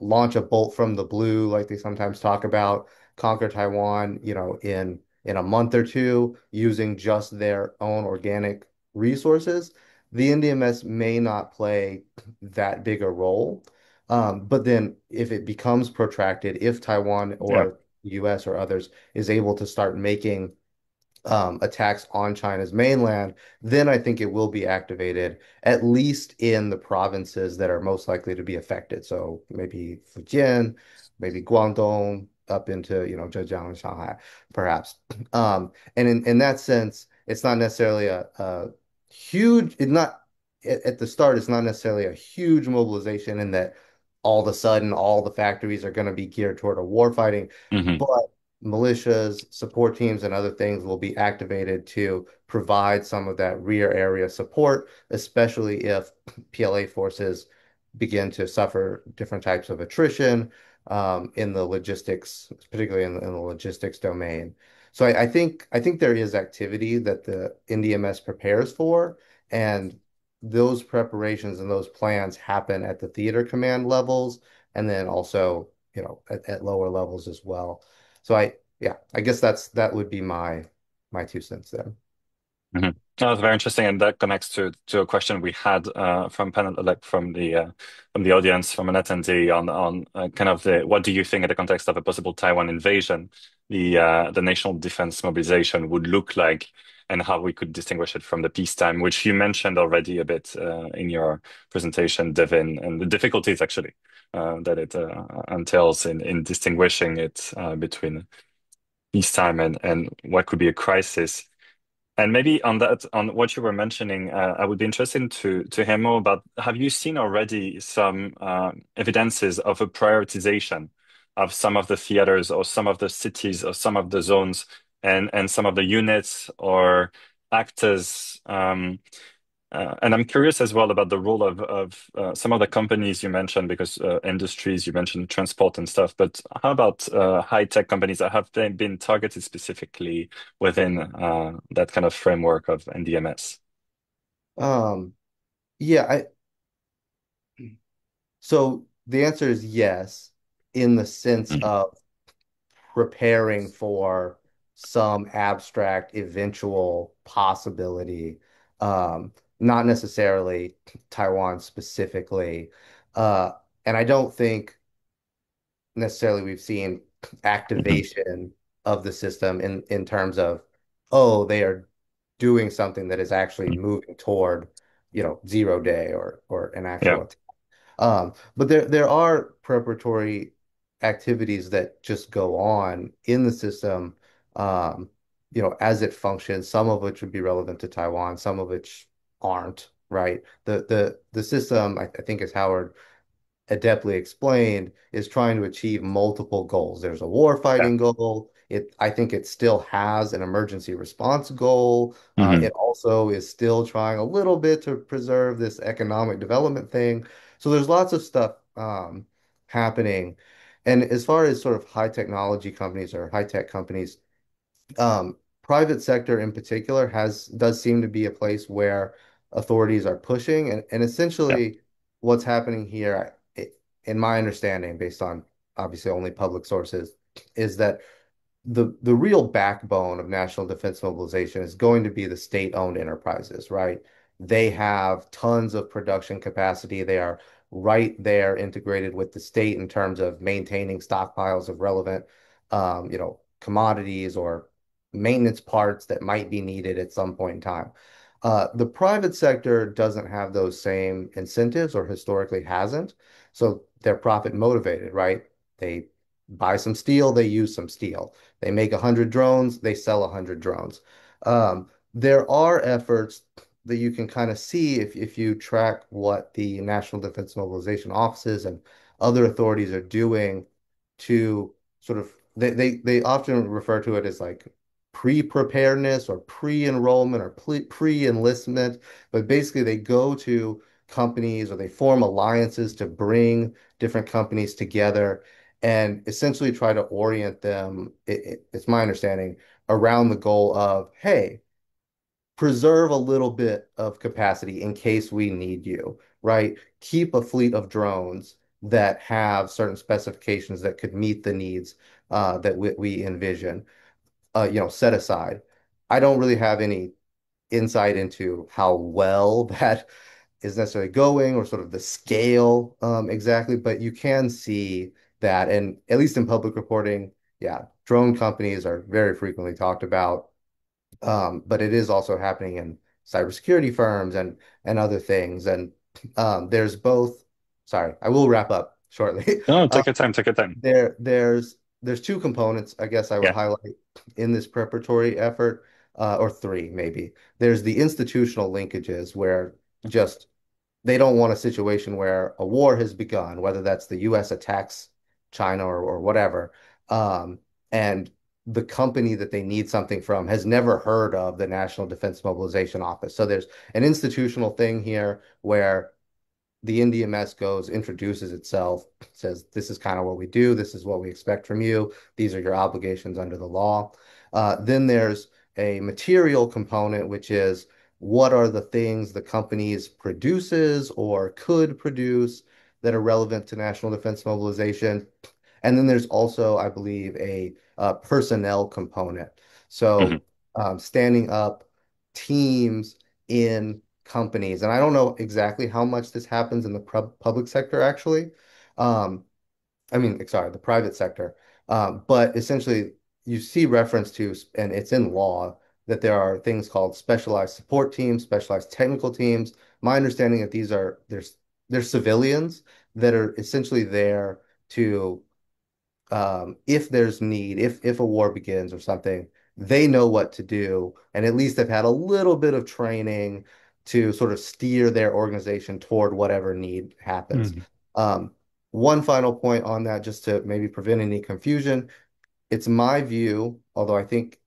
Speaker 2: launch a bolt from the blue, like they sometimes talk about, conquer Taiwan, in a month or two using just their own organic resources, the NDMS may not play that big a role. But then if it becomes protracted, if Taiwan
Speaker 1: Yeah.
Speaker 2: or US or others is able to start making attacks on China's mainland, then I think it will be activated, at least in the provinces that are most likely to be affected. So maybe Fujian, maybe Guangdong, up into, Zhejiang and Shanghai, perhaps. And in that sense, it's not necessarily a huge, it's not at the start, it's not necessarily a huge mobilization in that all of a sudden all the factories are going to be geared toward a war fighting.
Speaker 1: Hmm.
Speaker 2: But militias, support teams, and other things will be activated to provide some of that rear area support, especially if PLA forces begin to suffer different types of attrition in the logistics, particularly in the logistics domain. So I think there is activity that the NDMS prepares for, and those preparations and those plans happen at the theater command levels, and then also, at lower levels as well. So yeah, I guess that would be my 2 cents there.
Speaker 1: Hmm. That's very interesting, and that connects to a question we had from panel, like from the audience, from an attendee on kind of the what do you think in the context of a possible Taiwan invasion, the national defense mobilization would look like, and how we could distinguish it from the peacetime, which you mentioned already a bit in your presentation, Devin, and the difficulties actually that it entails in distinguishing it between peacetime and what could be a crisis. And maybe on that, on what you were mentioning, I would be interested to hear more about, have you seen already some evidences of a prioritization of some of the theaters or some of the cities or some of the zones and some of the units or actors? And I'm curious as well about the role of some of the companies you mentioned, because industries, you mentioned transport and stuff, but how about high-tech companies that have been targeted specifically within that kind of framework of NDMS?
Speaker 2: Um, yeah, so the answer is yes, in the sense
Speaker 1: Mhm.
Speaker 2: of preparing for some abstract eventual possibility, not necessarily Taiwan specifically. Uh, and I don't think necessarily we've seen
Speaker 1: Mhm.
Speaker 2: activation of the system in terms of, oh, they are doing something that is actually
Speaker 1: Mhm.
Speaker 2: moving toward, zero day or an
Speaker 1: Yeah.
Speaker 2: actual. But there are preparatory activities that just go on in the system, um, as it functions, some of which would be relevant to Taiwan, some of which aren't, right? The system, I think, as Howard adeptly explained, is trying to achieve multiple goals. There's a war
Speaker 1: Yeah.
Speaker 2: fighting goal I think it still has an emergency response goal.
Speaker 1: Hmm.
Speaker 2: It also is still trying a little bit to preserve this economic development thing. So there's lots of stuff happening. And as far as sort of high technology companies or high tech companies, private sector in particular does seem to be a place where authorities are pushing, and
Speaker 1: Yeah.
Speaker 2: essentially what's happening here, in my understanding, based on obviously only public sources, is that the real backbone of national defense mobilization is going to be the state-owned enterprises, right? They have tons of production capacity. They are right there integrated with the state in terms of maintaining stockpiles of relevant, commodities or maintenance parts that might be needed at some point in time. The private sector doesn't have those same incentives or historically hasn't. So they're profit motivated, right? They buy some steel, they use some steel. They make 100 drones, they sell 100 drones. There are efforts that you can kind of see if you track what the National Defense Mobilization offices and other authorities are doing to sort of they often refer to it as like pre-preparedness or pre-enrollment or pre-enlistment, but basically they go to companies or they form alliances to bring different companies together and essentially try to orient them, it's my understanding, around the goal of, hey, preserve a little bit of capacity in case we need you, right? Keep a fleet of drones that have certain specifications that could meet the needs that we envision, set aside. I don't really have any insight into how well that is necessarily going or sort of the scale exactly, but you can see that, and at least in public reporting, yeah, drone companies are very frequently talked about, but it is also happening in cybersecurity firms and other things. And there's both. Sorry, I will wrap up shortly.
Speaker 1: No, take your time, take your time.
Speaker 2: There's two components, I guess I would
Speaker 1: Yeah.
Speaker 2: highlight in this preparatory effort, or three maybe. There's the institutional linkages where just they don't want a situation where a war has begun, whether that's the US attacks China or whatever, and the company that they need something from has never heard of the National Defense Mobilization Office. So there's an institutional thing here where the NDMS goes, introduces itself, says, this is kind of what we do. This is what we expect from you. These are your obligations under the law. Then there's a material component, which is what are the things the companies produces or could produce that are relevant to national defense mobilization. And then there's also, I believe, a personnel component.
Speaker 1: Hmm.
Speaker 2: So standing up teams in companies. And I don't know exactly how much this happens in the public sector, actually. Um, I mean, sorry, the private sector. But essentially, you see reference to, and it's in law, that there are things called specialized support teams, specialized technical teams. My understanding that there's civilians that are essentially there to if there's need, if a war begins or something, they know what to do, and at least they've had a little bit of training to sort of steer their organization toward whatever need happens.
Speaker 1: Hmm.
Speaker 2: Um, One final point on that, just to maybe prevent any confusion, it's my view, although I think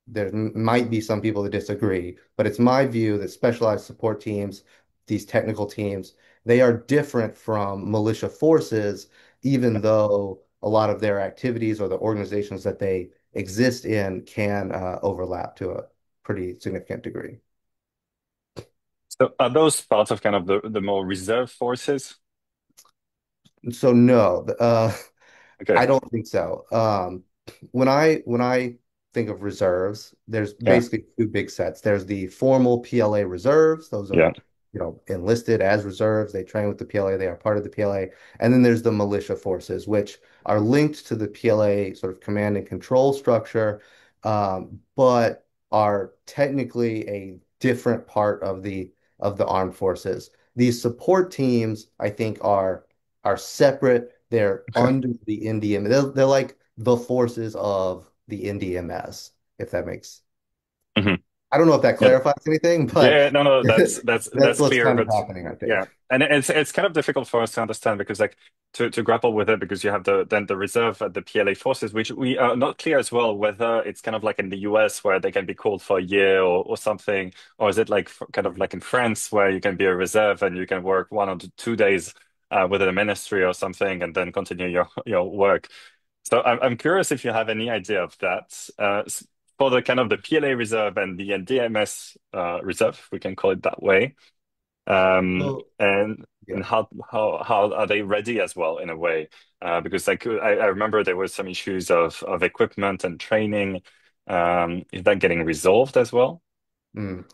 Speaker 2: there might be some people that disagree, but it's my view that specialized support teams, these technical teams, they are different from militia forces, even though a lot of their activities or the organizations that they exist in can overlap to a pretty significant degree.
Speaker 1: So are those parts of kind of the more reserve forces?
Speaker 2: So no,
Speaker 1: Okay.
Speaker 2: I don't think so. When I think of reserves, there's
Speaker 1: Yeah.
Speaker 2: basically two big sets. There's the formal PLA reserves. Those
Speaker 1: Yeah.
Speaker 2: are, enlisted as reserves. They train with the PLA. They are part of the PLA. And then there's the militia forces, which are linked to the PLA sort of command and control structure, but are technically a different part of the armed forces. These support teams, I think, are separate. They're
Speaker 1: Okay.
Speaker 2: under the NDM. They're like the forces of the NDMS, if that makes.
Speaker 1: Hmm.
Speaker 2: I don't know if that
Speaker 1: Yeah.
Speaker 2: clarifies anything, but
Speaker 1: Yeah, no, no,
Speaker 2: that's
Speaker 1: that's
Speaker 2: what's
Speaker 1: clear,
Speaker 2: kind of
Speaker 1: but
Speaker 2: happening, I think.
Speaker 1: yeah, and it's kind of difficult for us to understand because like to grapple with it because you have the reserve the PLA forces, which we are not clear as well whether it's kind of like in the US where they can be called for a year or something, or is it like kind of like in France where you can be a reserve and you can work 1 or 2 days within a ministry or something and then continue your work. So I'm curious if you have any idea of that. For the kind of the PLA reserve and the NDMS reserve, if we can call it that way,
Speaker 2: So,
Speaker 1: and
Speaker 2: yeah.
Speaker 1: how are they ready as well in a way? Because like I remember there was some issues of equipment and training. Is that getting resolved as well?
Speaker 2: Mm.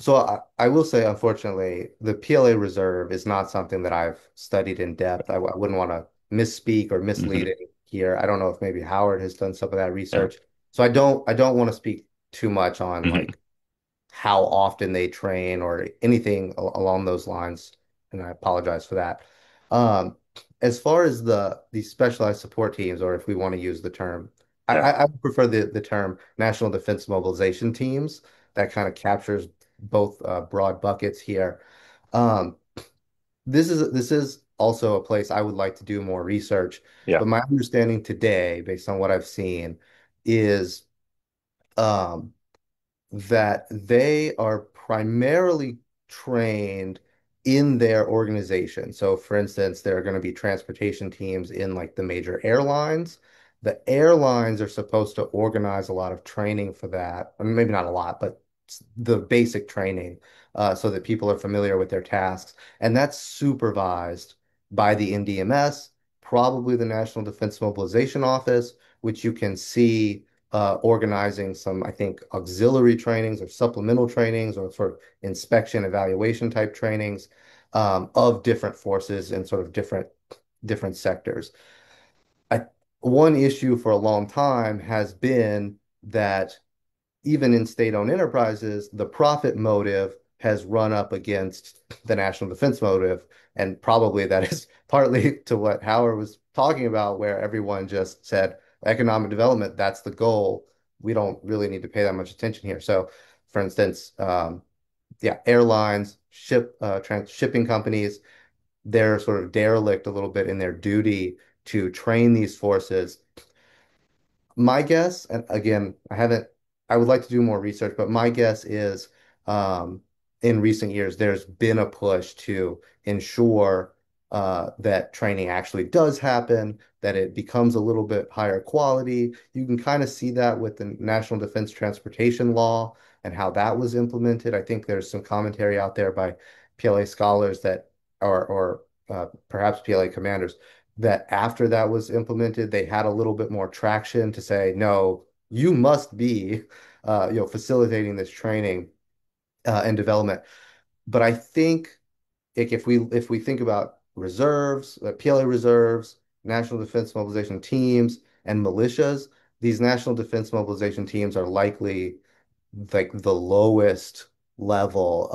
Speaker 2: So I will say, unfortunately, the PLA reserve is not something that I've studied in depth. I wouldn't want to misspeak or mislead
Speaker 1: Hmm.
Speaker 2: it here. I don't know if maybe Howard has done some of that
Speaker 1: Yeah.
Speaker 2: research. So I don't want to speak too much on
Speaker 1: Hmm.
Speaker 2: like how often they train or anything along those lines, and I apologize for that. Um, as far as these specialized support teams, or if we want to use the term,
Speaker 1: Yeah.
Speaker 2: I would prefer the term National Defense Mobilization Teams. That kind of captures both broad buckets here. Um, this is also a place I would like to do more research,
Speaker 1: Yeah.
Speaker 2: but my understanding today, based on what I've seen, is um, that they are primarily trained in their organization. So, for instance, there are going to be transportation teams in like the major airlines. The airlines are supposed to organize a lot of training for that. I mean, maybe not a lot, but the basic training so that people are familiar with their tasks. And that's supervised by the NDMS, probably the National Defense Mobilization Office, which you can see organizing some, I think, auxiliary trainings or supplemental trainings or sort of inspection evaluation type trainings of different forces in sort of different sectors. I, one issue for a long time has been that even in state-owned enterprises, the profit motive has run up against the national defense motive. And probably that is partly to what Howard was talking about, where everyone just said economic development, that's the goal. We don't really need to pay that much attention here. So, for instance, yeah, airlines, shipping companies, they're sort of derelict a little bit in their duty to train these forces. My guess, and again, I would like to do more research, but my guess is in recent years, there's been a push to ensure that training actually does happen, that it becomes a little bit higher quality. You can kind of see that with the National Defense Transportation Law and how that was implemented. I think there's some commentary out there by PLA scholars that, or perhaps PLA commanders that after that was implemented, they had a little bit more traction to say, no, you must be, facilitating this training and development. But I think if we think about reserves, PLA reserves, National Defense Mobilization Teams, and militias, these National Defense Mobilization Teams are likely like the lowest level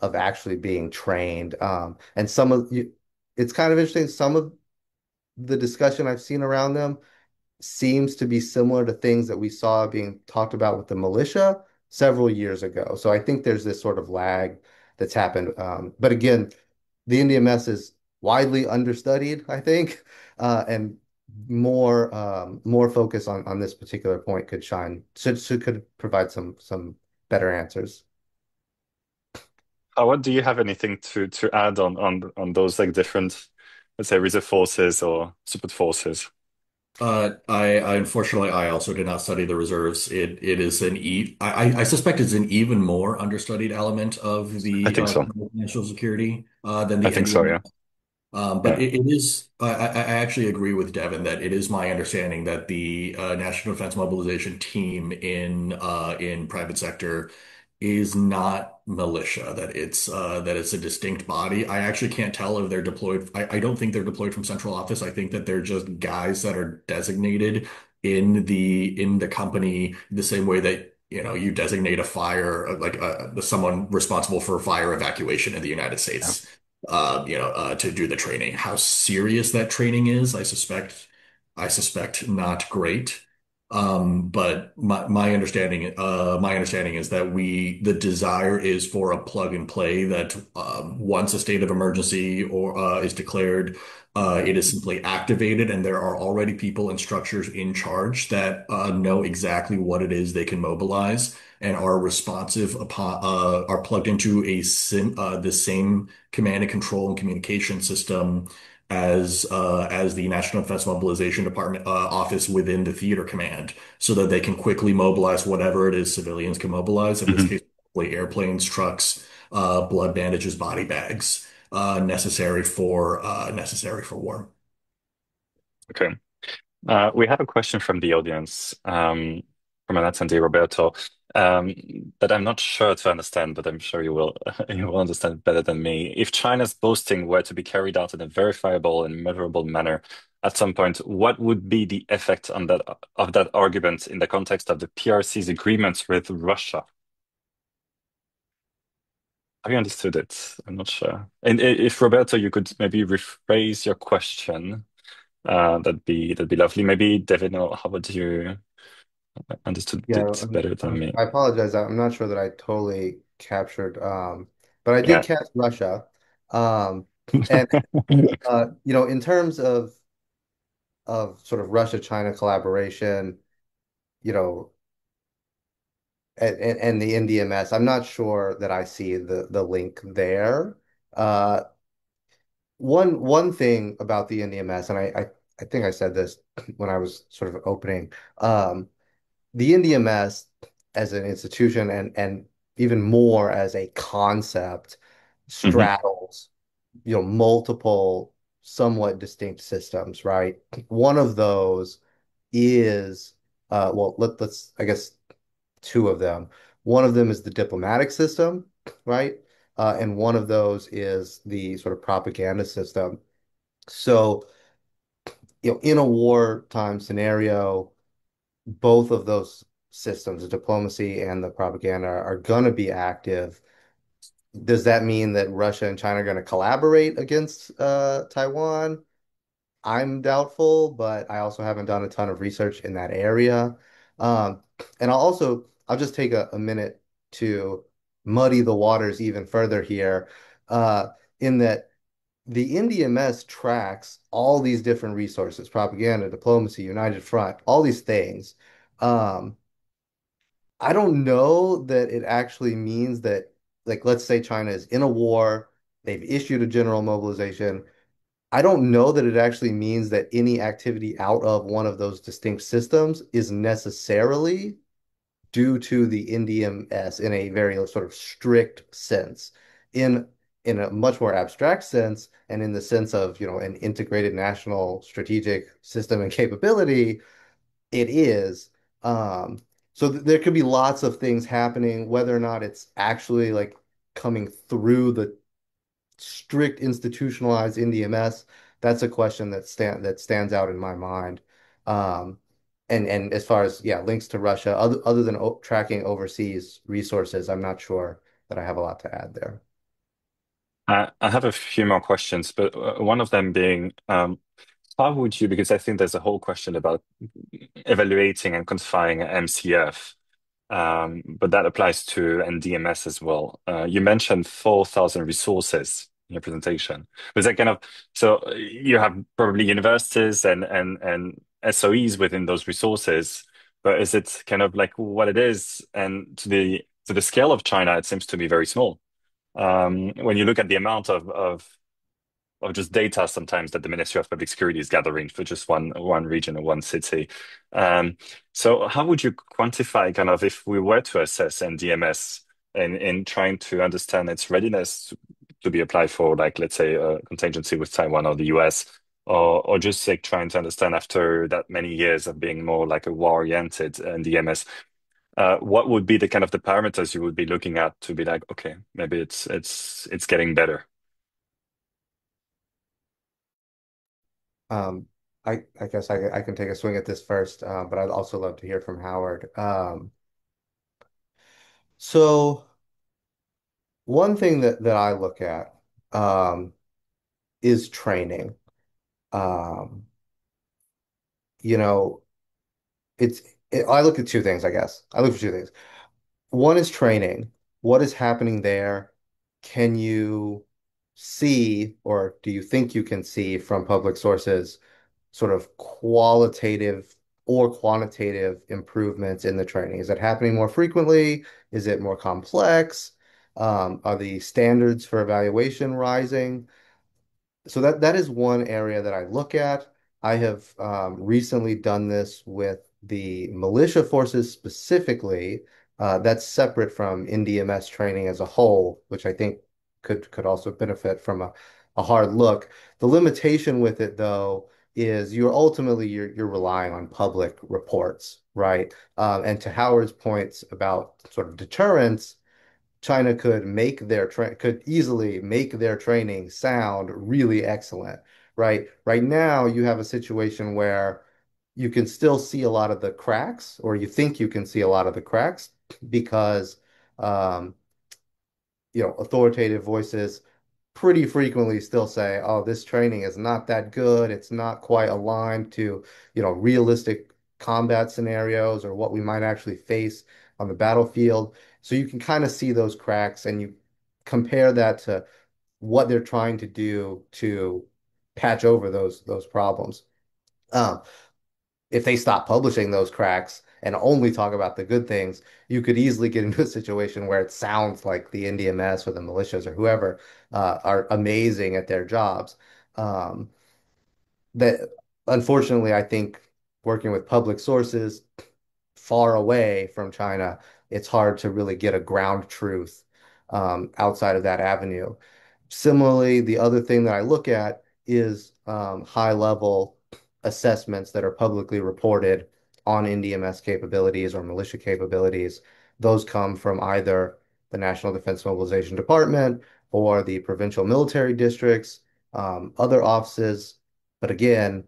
Speaker 2: of actually being trained. And some of you, it's kind of interesting. Some of the discussion I've seen around them seems to be similar to things that we saw being talked about with the militia several years ago. So I think there's this sort of lag that's happened. But again, the NDMS is widely understudied, I think, and more focus on this particular point could provide some better answers.
Speaker 1: What do you have anything to add on those like different, let's say, reserve forces or support forces?
Speaker 3: I unfortunately I also did not study the reserves. It is I suspect it's an even more understudied element of
Speaker 1: I
Speaker 3: the
Speaker 1: think so.
Speaker 3: national security than
Speaker 1: I
Speaker 3: the
Speaker 1: think so,
Speaker 3: NDMS.
Speaker 1: yeah.
Speaker 3: But
Speaker 1: Yeah.
Speaker 3: it is, I actually agree with Devin that it is my understanding that the National Defense Mobilization Team in private sector is not militia, that it's a distinct body. I actually can't tell if they're deployed. I don't think they're deployed from central office. I think that they're just guys that are designated in the company the same way that you designate a fire like someone responsible for fire evacuation in the United
Speaker 1: Yeah.
Speaker 3: States to do the training. How serious that training is, I suspect not great. But my understanding is that the desire is for a plug and play that once a state of emergency or is declared, it is simply activated, and there are already people and structures in charge that know exactly what it is they can mobilize and are responsive upon are plugged into the same command and control and communication system as the National Defense Mobilization Department office within the theater command, so that they can quickly mobilize whatever it is civilians can mobilize. In this
Speaker 1: Mhm.
Speaker 3: case, probably airplanes, trucks, blood bandages, body bags, necessary for war.
Speaker 1: Okay. We have a question from the audience, from an attendee, Roberto, um, that I'm not sure to understand, but I'm sure you will you will understand better than me. If China's boasting were to be carried out in a verifiable and measurable manner at some point, what would be the effect on that argument in the context of the PRC's agreements with Russia? Have you understood it? I'm not sure. And if Roberto, you could maybe rephrase your question, that'd be lovely. Maybe Devin or how would you understood
Speaker 2: Yeah,
Speaker 1: it better than me?
Speaker 2: I apologize. I'm not sure that I totally captured, but I did
Speaker 1: Yeah.
Speaker 2: catch Russia. Um, and in terms of sort of Russia-China collaboration, you know, and the NDMS, I'm not sure that I see the link there. Uh, one thing about the NDMS, and I think I said this when I was sort of opening, the NDMS as an institution and even more as a concept
Speaker 1: Hmm.
Speaker 2: straddles, multiple somewhat distinct systems, right? One of those is well, let's I guess two of them. One of them is the diplomatic system, right? And one of those is the sort of propaganda system. So, in a wartime scenario, both of those systems, the diplomacy and the propaganda, are going to be active. Does that mean that Russia and China are going to collaborate against Taiwan? I'm doubtful, but I also haven't done a ton of research in that area. Um, and I'll just take a minute to muddy the waters even further here, uh, in that the NDMS tracks all these different resources, propaganda, diplomacy, United Front, all these things. Um, I don't know that it actually means that, like, let's say China is in a war, they've issued a general mobilization. I don't know that it actually means that any activity out of one of those distinct systems is necessarily due to the NDMS in a very sort of strict sense. In in a much more abstract sense, and in the sense of, an integrated national strategic system and capability, it is. Um, so there could be lots of things happening, whether or not it's actually like coming through the strict institutionalized NDMS. That's a question that stands out in my mind. Um, and as far as, yeah, links to Russia, other than tracking overseas resources, I'm not sure that I have a lot to add there.
Speaker 1: I have a few more questions, but one of them being, how would you, because I think there's a whole question about evaluating and quantifying MCF, but that applies to NDMS as well. You mentioned 4,000 resources in your presentation. Was that kind of, so you have probably universities and SOEs within those resources, but is it kind of like what it is? And to the scale of China, it seems to be very small. When you look at the amount of just data sometimes that the Ministry of Public Security is gathering for just one region or one city. Um, so how would you quantify kind of if we were to assess NDMS in trying to understand its readiness to be applied for, like, let's say, a contingency with Taiwan or the US, or just like trying to understand after that many years of being more like a war-oriented NDMS, what would be the kind of the parameters you would be looking at to be like, okay, maybe it's getting better.
Speaker 2: Um, I guess I can take a swing at this first, but I'd also love to hear from Howard. So one thing that I look at, um, is training. Um, you know, it's I look at two things, I guess. I look for two things. One is training. What is happening there? Can you see, or do you think you can see from public sources, sort of qualitative or quantitative improvements in the training? Is it happening more frequently? Is it more complex? Are the standards for evaluation rising? So that is one area that I look at. I have recently done this with the militia forces specifically. That's separate from NDMS training as a whole, which I think could also benefit from a hard look. The limitation with it, though, is you're relying on public reports, right? And to Howard's points about sort of deterrence. China could easily make their training sound really excellent, right? Right now, you have a situation where you can still see a lot of the cracks, or you think you can see a lot of the cracks because um, authoritative voices pretty frequently still say, "Oh, this training is not that good. It's not quite aligned to, realistic combat scenarios or what we might actually face on the battlefield." So you can kind of see those cracks, and you compare that to what they're trying to do to patch over those problems. Um, if they stop publishing those cracks and only talk about the good things, you could easily get into a situation where it sounds like the NDMS or the militias or whoever are amazing at their jobs. Um, that unfortunately, I think working with public sources far away from China, it's hard to really get a ground truth outside of that avenue. Similarly, the other thing that I look at is high level assessments that are publicly reported on NDMS capabilities or militia capabilities. Those come from either the National Defense Mobilization Department or the provincial military districts, other offices. But again,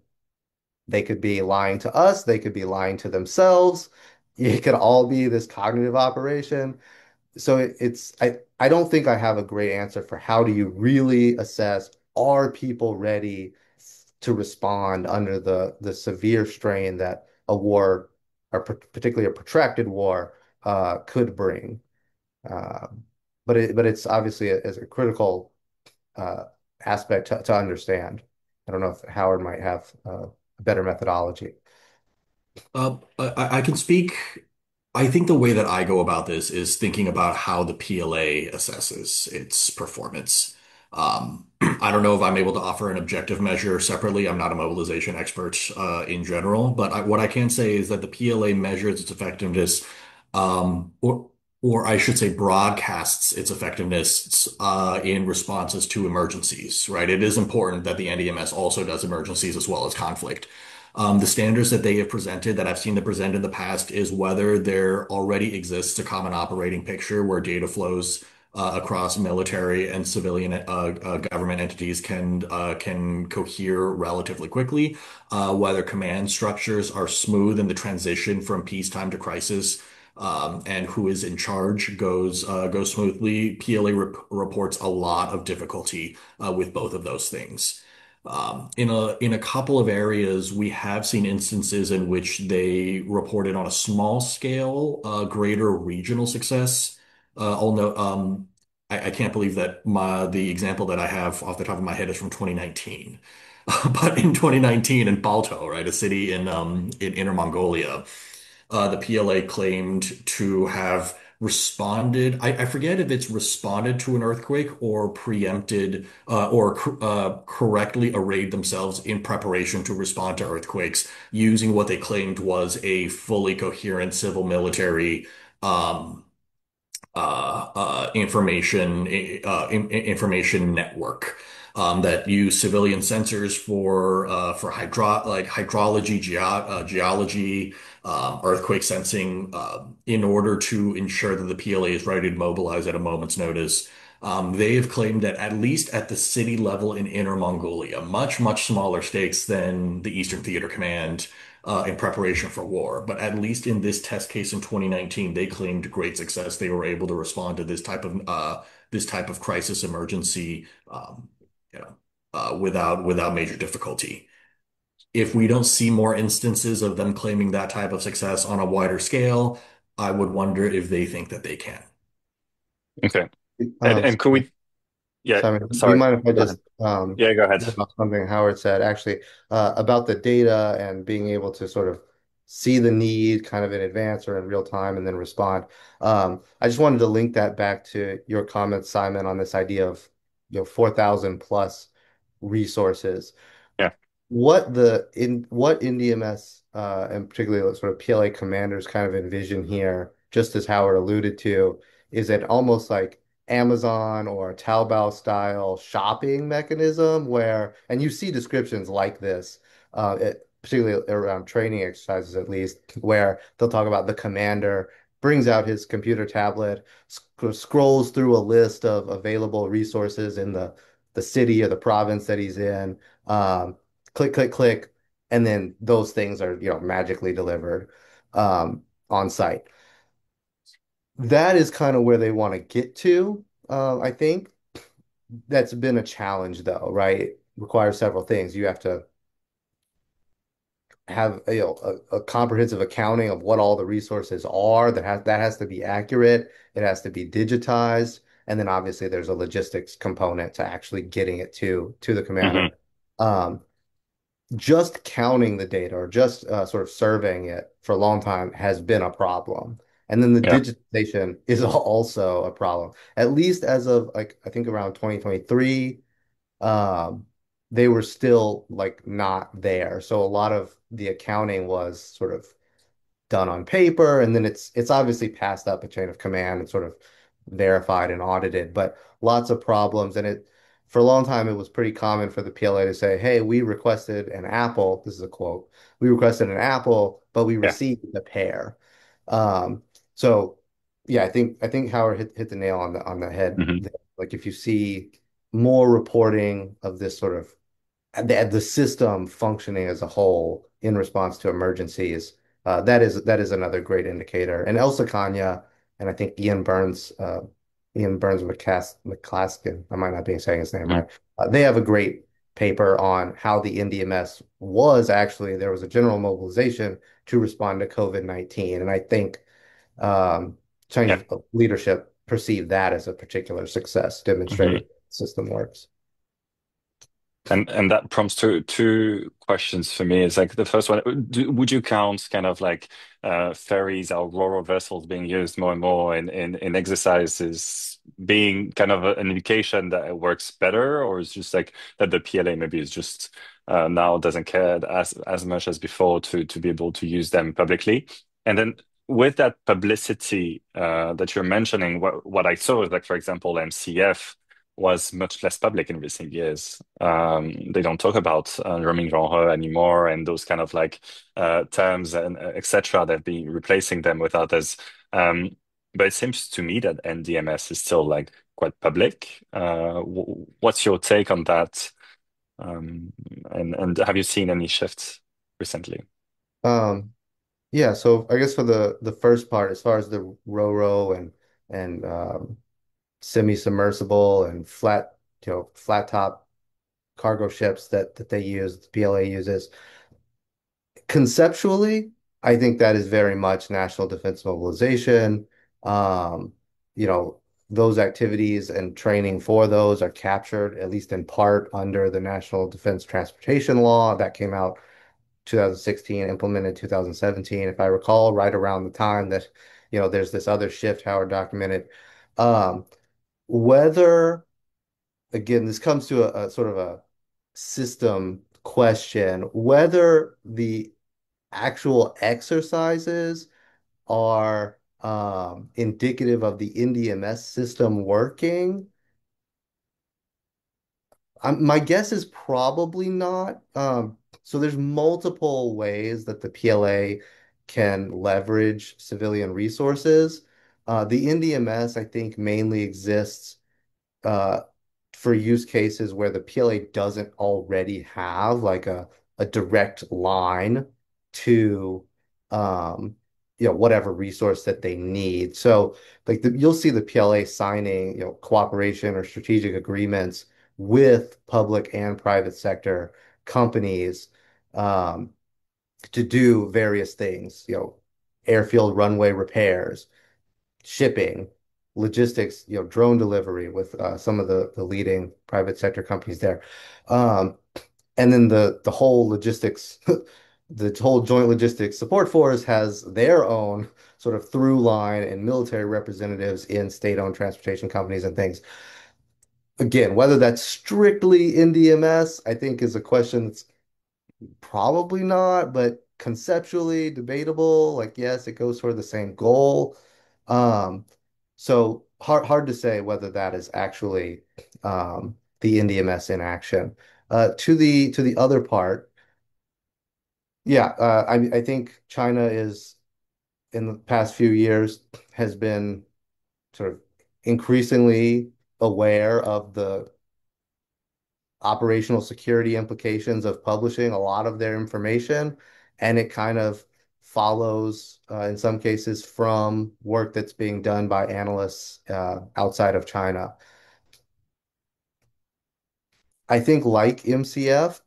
Speaker 2: they could be lying to us, they could be lying to themselves. It could all be this cognitive operation. So I don't think I have a great answer for how do you really assess, are people ready to respond under the severe strain that a war, or particularly a protracted war, could bring. Um, but it's obviously a critical uh, aspect to understand. I don't know if Howard might have a better methodology.
Speaker 3: I can speak. I think the way that I go about this is thinking about how the PLA assesses its performance. I don't know if I'm able to offer an objective measure separately. I'm not a mobilization expert in general, but what I can say is that the PLA measures its effectiveness, um, or or I should say broadcasts its effectiveness in responses to emergencies, right? It is important that the NDMS also does emergencies as well as conflict. The standards that they have presented that I've seen them present in the past is whether there already exists a common operating picture where data flows across military and civilian government entities can cohere relatively quickly, whether command structures are smooth in the transition from peacetime to crisis, and who is in charge goes smoothly. PLA reports a lot of difficulty with both of those things. In a couple of areas, we have seen instances in which they reported on a small scale, greater regional success. Although I can't believe that the example that I have off the top of my head is from 2019. But in 2019 in Balto, right, a city in Inner Mongolia, the PLA claimed to have responded. I forget if it's responded to an earthquake or preempted or correctly arrayed themselves in preparation to respond to earthquakes using what they claimed was a fully coherent civil military um, information network that use civilian sensors for hydrology, geology, earthquake sensing, in order to ensure that the PLA is ready to mobilize at a moment's notice. They have claimed that at least at the city level in Inner Mongolia, much smaller stakes than the Eastern Theater Command in preparation for war. But at least in this test case in 2019, they claimed great success. They were able to respond to this type of crisis emergency, you know, without major difficulty. If we don't see more instances of them claiming that type of success on a wider scale, I would wonder if they think that they can.
Speaker 1: Okay. And could
Speaker 2: Simon,
Speaker 1: we, yeah,
Speaker 2: Simon, do you
Speaker 1: sorry.
Speaker 2: mind if I
Speaker 1: Go ahead.
Speaker 2: just
Speaker 1: Yeah, go ahead.
Speaker 2: build on something Howard said actually about the data and being able to sort of see the need kind of in advance or in real time and then respond. I just wanted to link that back to your comments, Simon, on this idea of 4,000 plus resources.
Speaker 1: Yeah,
Speaker 2: What NDMS and particularly sort of PLA commanders kind of envision here, just as Howard alluded to, is it almost like Amazon or Taobao style shopping mechanism where, and you see descriptions like this, particularly around training exercises at least, where they'll talk about the commander brings out his computer tablet, scrolls through a list of available resources in the city or the province that he's in. Click, click, click, and then those things are, magically delivered on site. That is kind of where they want to get to, I think. That's been a challenge though, right? Requires several things. You have to have a comprehensive accounting of what all the resources are. That has to be accurate. It has to be digitized, and then obviously there's a logistics component to actually getting it to the
Speaker 1: hmm
Speaker 2: commander. Um, just counting the data or just sort of surveying it for a long time has been a problem. And then the
Speaker 1: yeah,
Speaker 2: digitization is also a problem. At least as of like I think around 2023, um, they were still like not there. So a lot of the accounting was sort of done on paper, and then it's obviously passed up a chain of command and sort of verified and audited, but lots of problems. And it for a long time it was pretty common for the PLA to say, "Hey, we requested an apple." This is a quote. "We requested an apple, but we
Speaker 1: yeah,
Speaker 2: received a pear." Um, so yeah, I think Howard hit the nail on the head
Speaker 1: hmm
Speaker 2: there. Like if you see more reporting of this sort of the system functioning as a whole in response to emergencies. That is another great indicator. And Elsa Kanya and I think Ian Burns McClaskin, I might not be saying his name
Speaker 1: hmm
Speaker 2: right. They have a great paper on how the NDMS was actually there was a general mobilization to respond to COVID-19, and I think um,
Speaker 1: yeah.
Speaker 2: Chinese leadership perceived that as a particular success, demonstrating
Speaker 1: hmm
Speaker 2: the system works.
Speaker 1: And that prompts two questions for me. It's like the first one, would you count kind of like ferries or ro vessels being used more and more in exercises being kind of an indication that it works better, or it's just like that the PLA maybe is just now doesn't care as much as before to be able to use them publicly? And then with that publicity that you're mentioning, what I saw is like, for example, MCF was much less public in recent years. They don't talk about roaming genre anymore, and those kind of like terms and etc. They've been replacing them with others. But it seems to me that NDMS is still like quite public. What's your take on that? Um, and have you seen any shifts recently?
Speaker 2: Um, Yeah, so I guess for the first part, as far as the Ro-Ro and semi-submersible and flat top cargo ships that they use, the PLA uses, conceptually, I think that is very much national defense mobilization. Um, you know, those activities and training for those are captured, at least in part, under the National Defense Transportation Law that came out 2016, implemented 2017, if I recall, right around the time that, there's this other shift Howard documented. Um, whether, again, this comes to a sort of a system question, whether the actual exercises are indicative of the NDMS system working. My guess is probably not. So there's multiple ways that the PLA can leverage civilian resources. The NDMS, I think, mainly exists uh, for use cases where the PLA doesn't already have like a direct line to whatever resource that they need. So like you'll see the PLA signing cooperation or strategic agreements with public and private sector companies um, to do various things, airfield runway repairs, shipping, logistics, drone delivery with some of the leading private sector companies there. Um, and then the whole logistics, the whole Joint Logistics Support Force has their own sort of through line and military representatives in state-owned transportation companies and things. Again, whether that's strictly NDMS, I think is a question that's probably not, but conceptually debatable. Like, yes, it goes for the same goal. Um, so hard to say whether that is actually the NDMS in action. To the other part, yeah, I think China is in the past few years has been sort of increasingly aware of the operational security implications of publishing a lot of their information, and it kind of follows, in some cases, from work that's being done by analysts outside of China. I think, like MCF,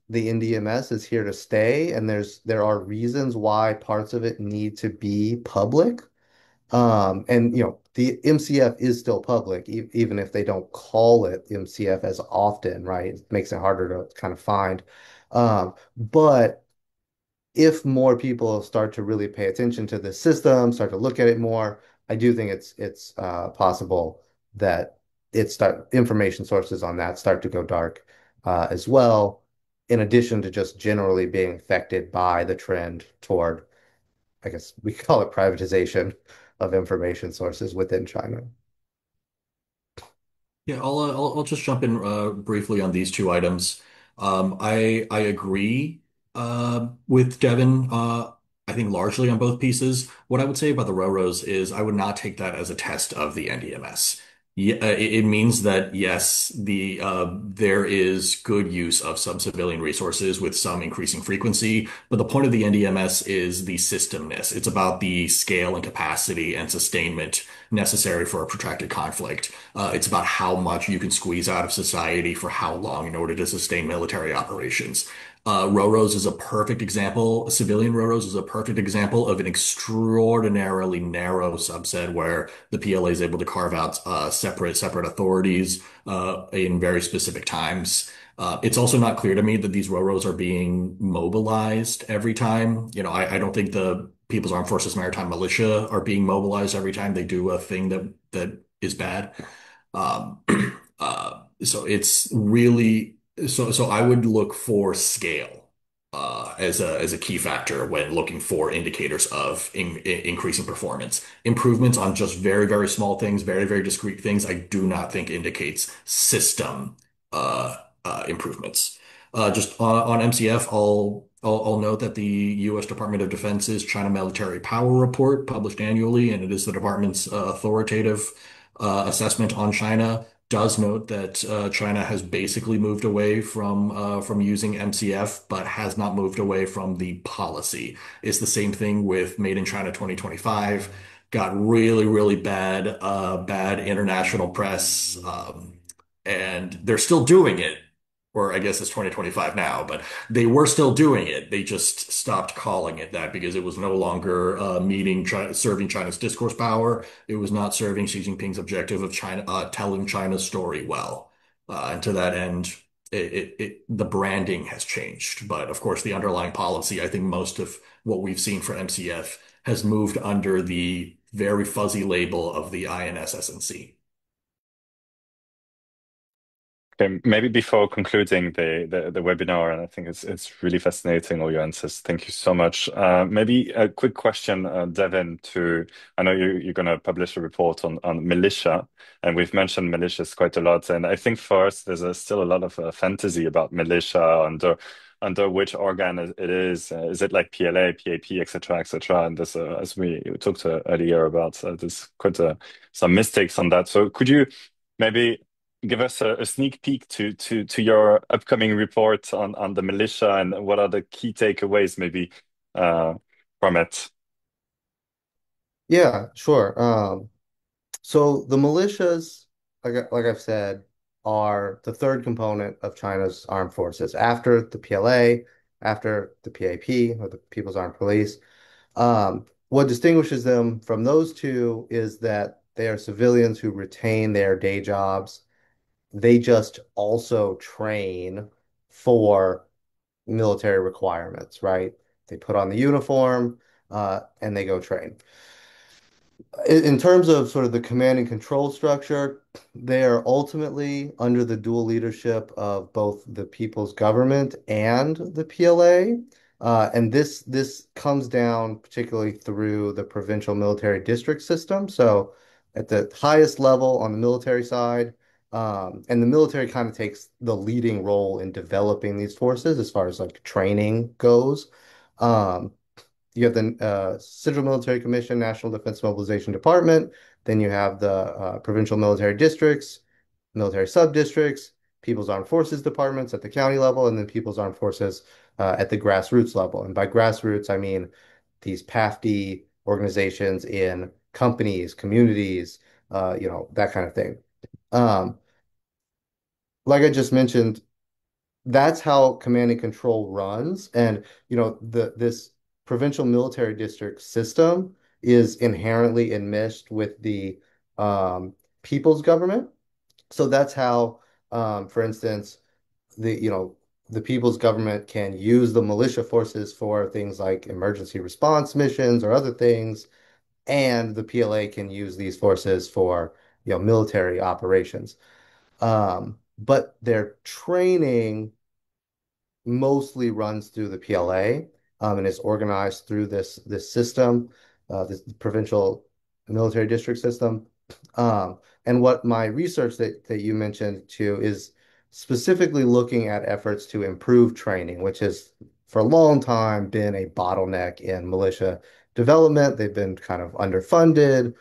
Speaker 2: the NDMS is here to stay, and there are reasons why parts of it need to be public. And the MCF is still public, even if they don't call it MCF as often, right? It makes it harder to kind of find. But if more people start to really pay attention to the system, start to look at it more, I do think it's possible that information sources on that start to go dark as well, in addition to just generally being affected by the trend toward, I guess we call it privatization of information sources within China.
Speaker 3: Yeah, I'll just jump in briefly on these two items. I agree with Devin. I think largely on both pieces. What I would say about the railroads is I would not take that as a test of the NDMS. Yeah, it means that yes, there is good use of some civilian resources with some increasing frequency, but the point of the NDMS is the systemness. It's about the scale and capacity and sustainment necessary for a protracted conflict. It's about how much you can squeeze out of society for how long in order to sustain military operations. Railroads is a perfect example. Civilian railroads is a perfect example of an extraordinarily narrow subset where the PLA is able to carve out separate authorities in very specific times. It's also not clear to me that these railroads are being mobilized every time. I don't think the People's Armed Forces Maritime Militia are being mobilized every time they do a thing that is bad. Um, so it's really so I would look for scale as a key factor when looking for indicators of increasing performance. Improvements on just very small things, very discrete things, I do not think indicates system improvements. Just on MCF, I'll note that the U.S. Department of Defense's China Military Power Report, published annually, and it is the department's authoritative assessment on China, does note that China has basically moved away from using MCF, but has not moved away from the policy. It's the same thing with Made in China 2025. Got really bad international press, and they're still doing it. Or I guess it's 2025 now, but they were still doing it. They just stopped calling it that because it was no longer serving China's discourse power. It was not serving Xi Jinping's objective of China, telling China's story well. And to that end, the branding has changed. But of course, the underlying policy, I think most of what we've seen for MCF has moved under the very fuzzy label of the INSS&C.
Speaker 1: Okay, maybe before concluding the webinar, and I think it's really fascinating, all your answers. Thank you so much. Maybe a quick question, Devin, I know you're going to publish a report on militia, and we've mentioned militias quite a lot. And I think for us, there's still a lot of fantasy about militia under which organ it is. Is it like PLA, PAP, etc., etc.? And there's, as we talked earlier about, there's quite some mistakes on that. So could you maybe give us a sneak peek to your upcoming report on the militia and what are the key takeaways maybe uh, from it?
Speaker 2: Yeah, sure. So the militias, like I've said, are the third component of China's armed forces. After the PLA, after the PAP, or the People's Armed Police. What distinguishes them from those two is that they are civilians who retain their day jobs. They just also train for military requirements, right? They put on the uniform, and they go train. In terms of sort of the command and control structure, they are ultimately under the dual leadership of both the people's government and the PLA. And this comes down particularly through the provincial military district system. So at the highest level on the military side, and the military kind of takes the leading role in developing these forces as far as like training goes. Um, you have the Central Military Commission, National Defense Mobilization Department. Then you have the provincial military districts, military sub-districts, People's Armed Forces departments at the county level, and then People's Armed Forces at the grassroots level. And by grassroots, I mean these PAFD organizations in companies, communities, that kind of thing. Um, like I just mentioned, that's how command and control runs. And this provincial military district system is inherently enmeshed with the people's government. So that's how, for instance, the people's government can use the militia forces for things like emergency response missions or other things, and the PLA can use these forces for military operations. But their training mostly runs through the PLA, and is organized through this system, this provincial military district system. And what my research that you mentioned too is specifically looking at efforts to improve training, which has for a long time been a bottleneck in militia development. They've been kind of underfunded,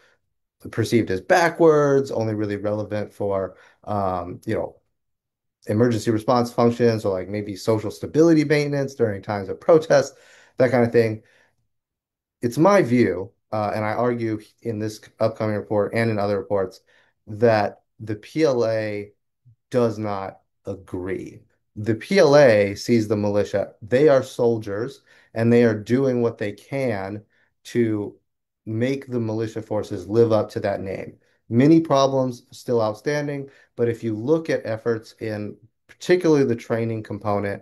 Speaker 2: perceived as backwards, only really relevant for emergency response functions or like maybe social stability maintenance during times of protest, that kind of thing. It's my view, and I argue in this upcoming report and in other reports, that the PLA does not agree. The PLA sees the militia, they are soldiers, and they are doing what they can to make the militia forces live up to that name. Many problems still outstanding, but if you look at efforts in particularly the training component,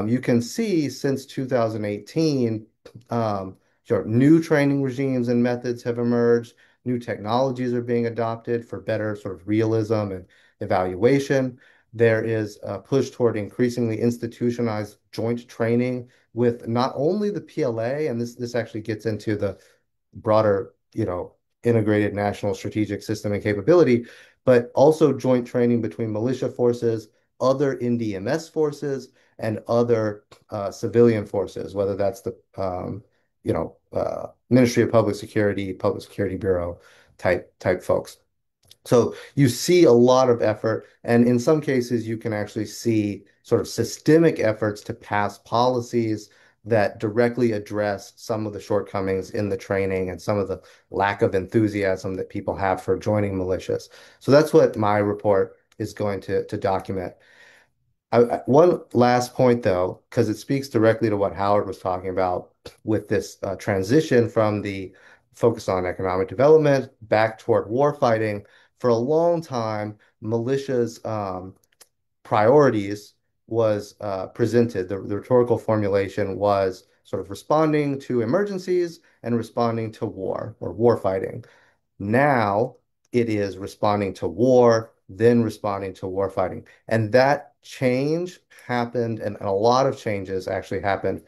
Speaker 2: you can see since 2018, new training regimes and methods have emerged. New technologies are being adopted for better sort of realism and evaluation. There is a push toward increasingly institutionalized joint training with not only the PLA, and this actually gets into the broader, integrated national strategic system and capability, but also joint training between militia forces, other NDMS forces, and other civilian forces, whether that's the Ministry of Public Security, Public Security Bureau type folks. So you see a lot of effort, and in some cases, you can actually see sort of systemic efforts to pass policies that directly address some of the shortcomings in the training and some of the lack of enthusiasm that people have for joining militias. So that's what my report is going to document. One last point, though, because it speaks directly to what Howard was talking about with this transition from the focus on economic development back toward war fighting. For a long time, militias' priorities was presented. The rhetorical formulation was sort of responding to emergencies and responding to war or war fighting. Now it is responding to war, then responding to war fighting. And that change happened, and a lot of changes actually happened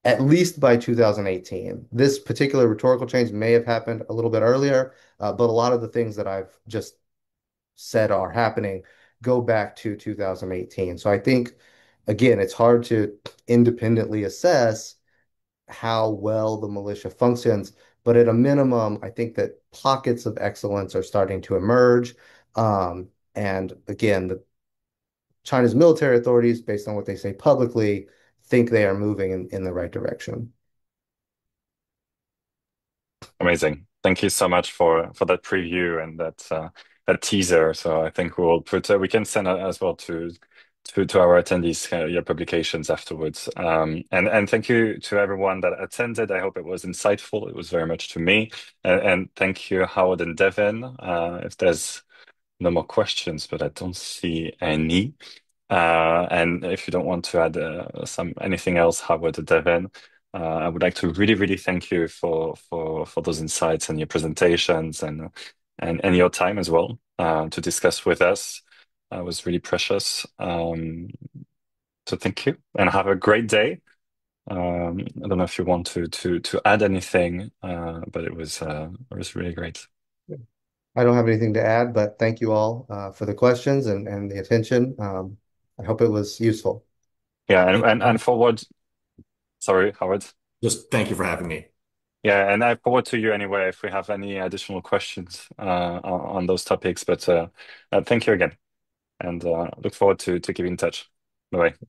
Speaker 2: at least by 2018. This particular rhetorical change may have happened a little bit earlier, but a lot of the things that I've just said are happening go back to 2018. So I think, again, it's hard to independently assess how well the militia functions. But at a minimum, I think that pockets of excellence are starting to emerge. And again, China's military authorities, based on what they say publicly, think they are moving in the right direction.
Speaker 1: Amazing. Thank you so much for that preview and that teaser. So I think we can send it as well to our attendees your publications afterwards. And thank you to everyone that attended. I hope it was insightful. It was very much to me. And thank you, Howard and Devin. If there's no more questions, but I don't see any. And if you don't want to add anything else, Howard or Devin, I would like to really, really thank you for those insights and your presentations and your time as well to discuss with us. Was really precious. So thank you and have a great day. I don't know if you want to add anything, but it was really great.
Speaker 2: I don't have anything to add, but thank you all for the questions and the attention. I hope it was useful.
Speaker 1: Yeah,
Speaker 3: Thank
Speaker 1: and
Speaker 3: you.
Speaker 1: forward. Sorry, Howard.
Speaker 3: Just thank you for having me.
Speaker 1: Yeah, and I forward to you anyway if we have any additional questions on those topics. But thank you again, and look forward to keeping in touch. Bye bye.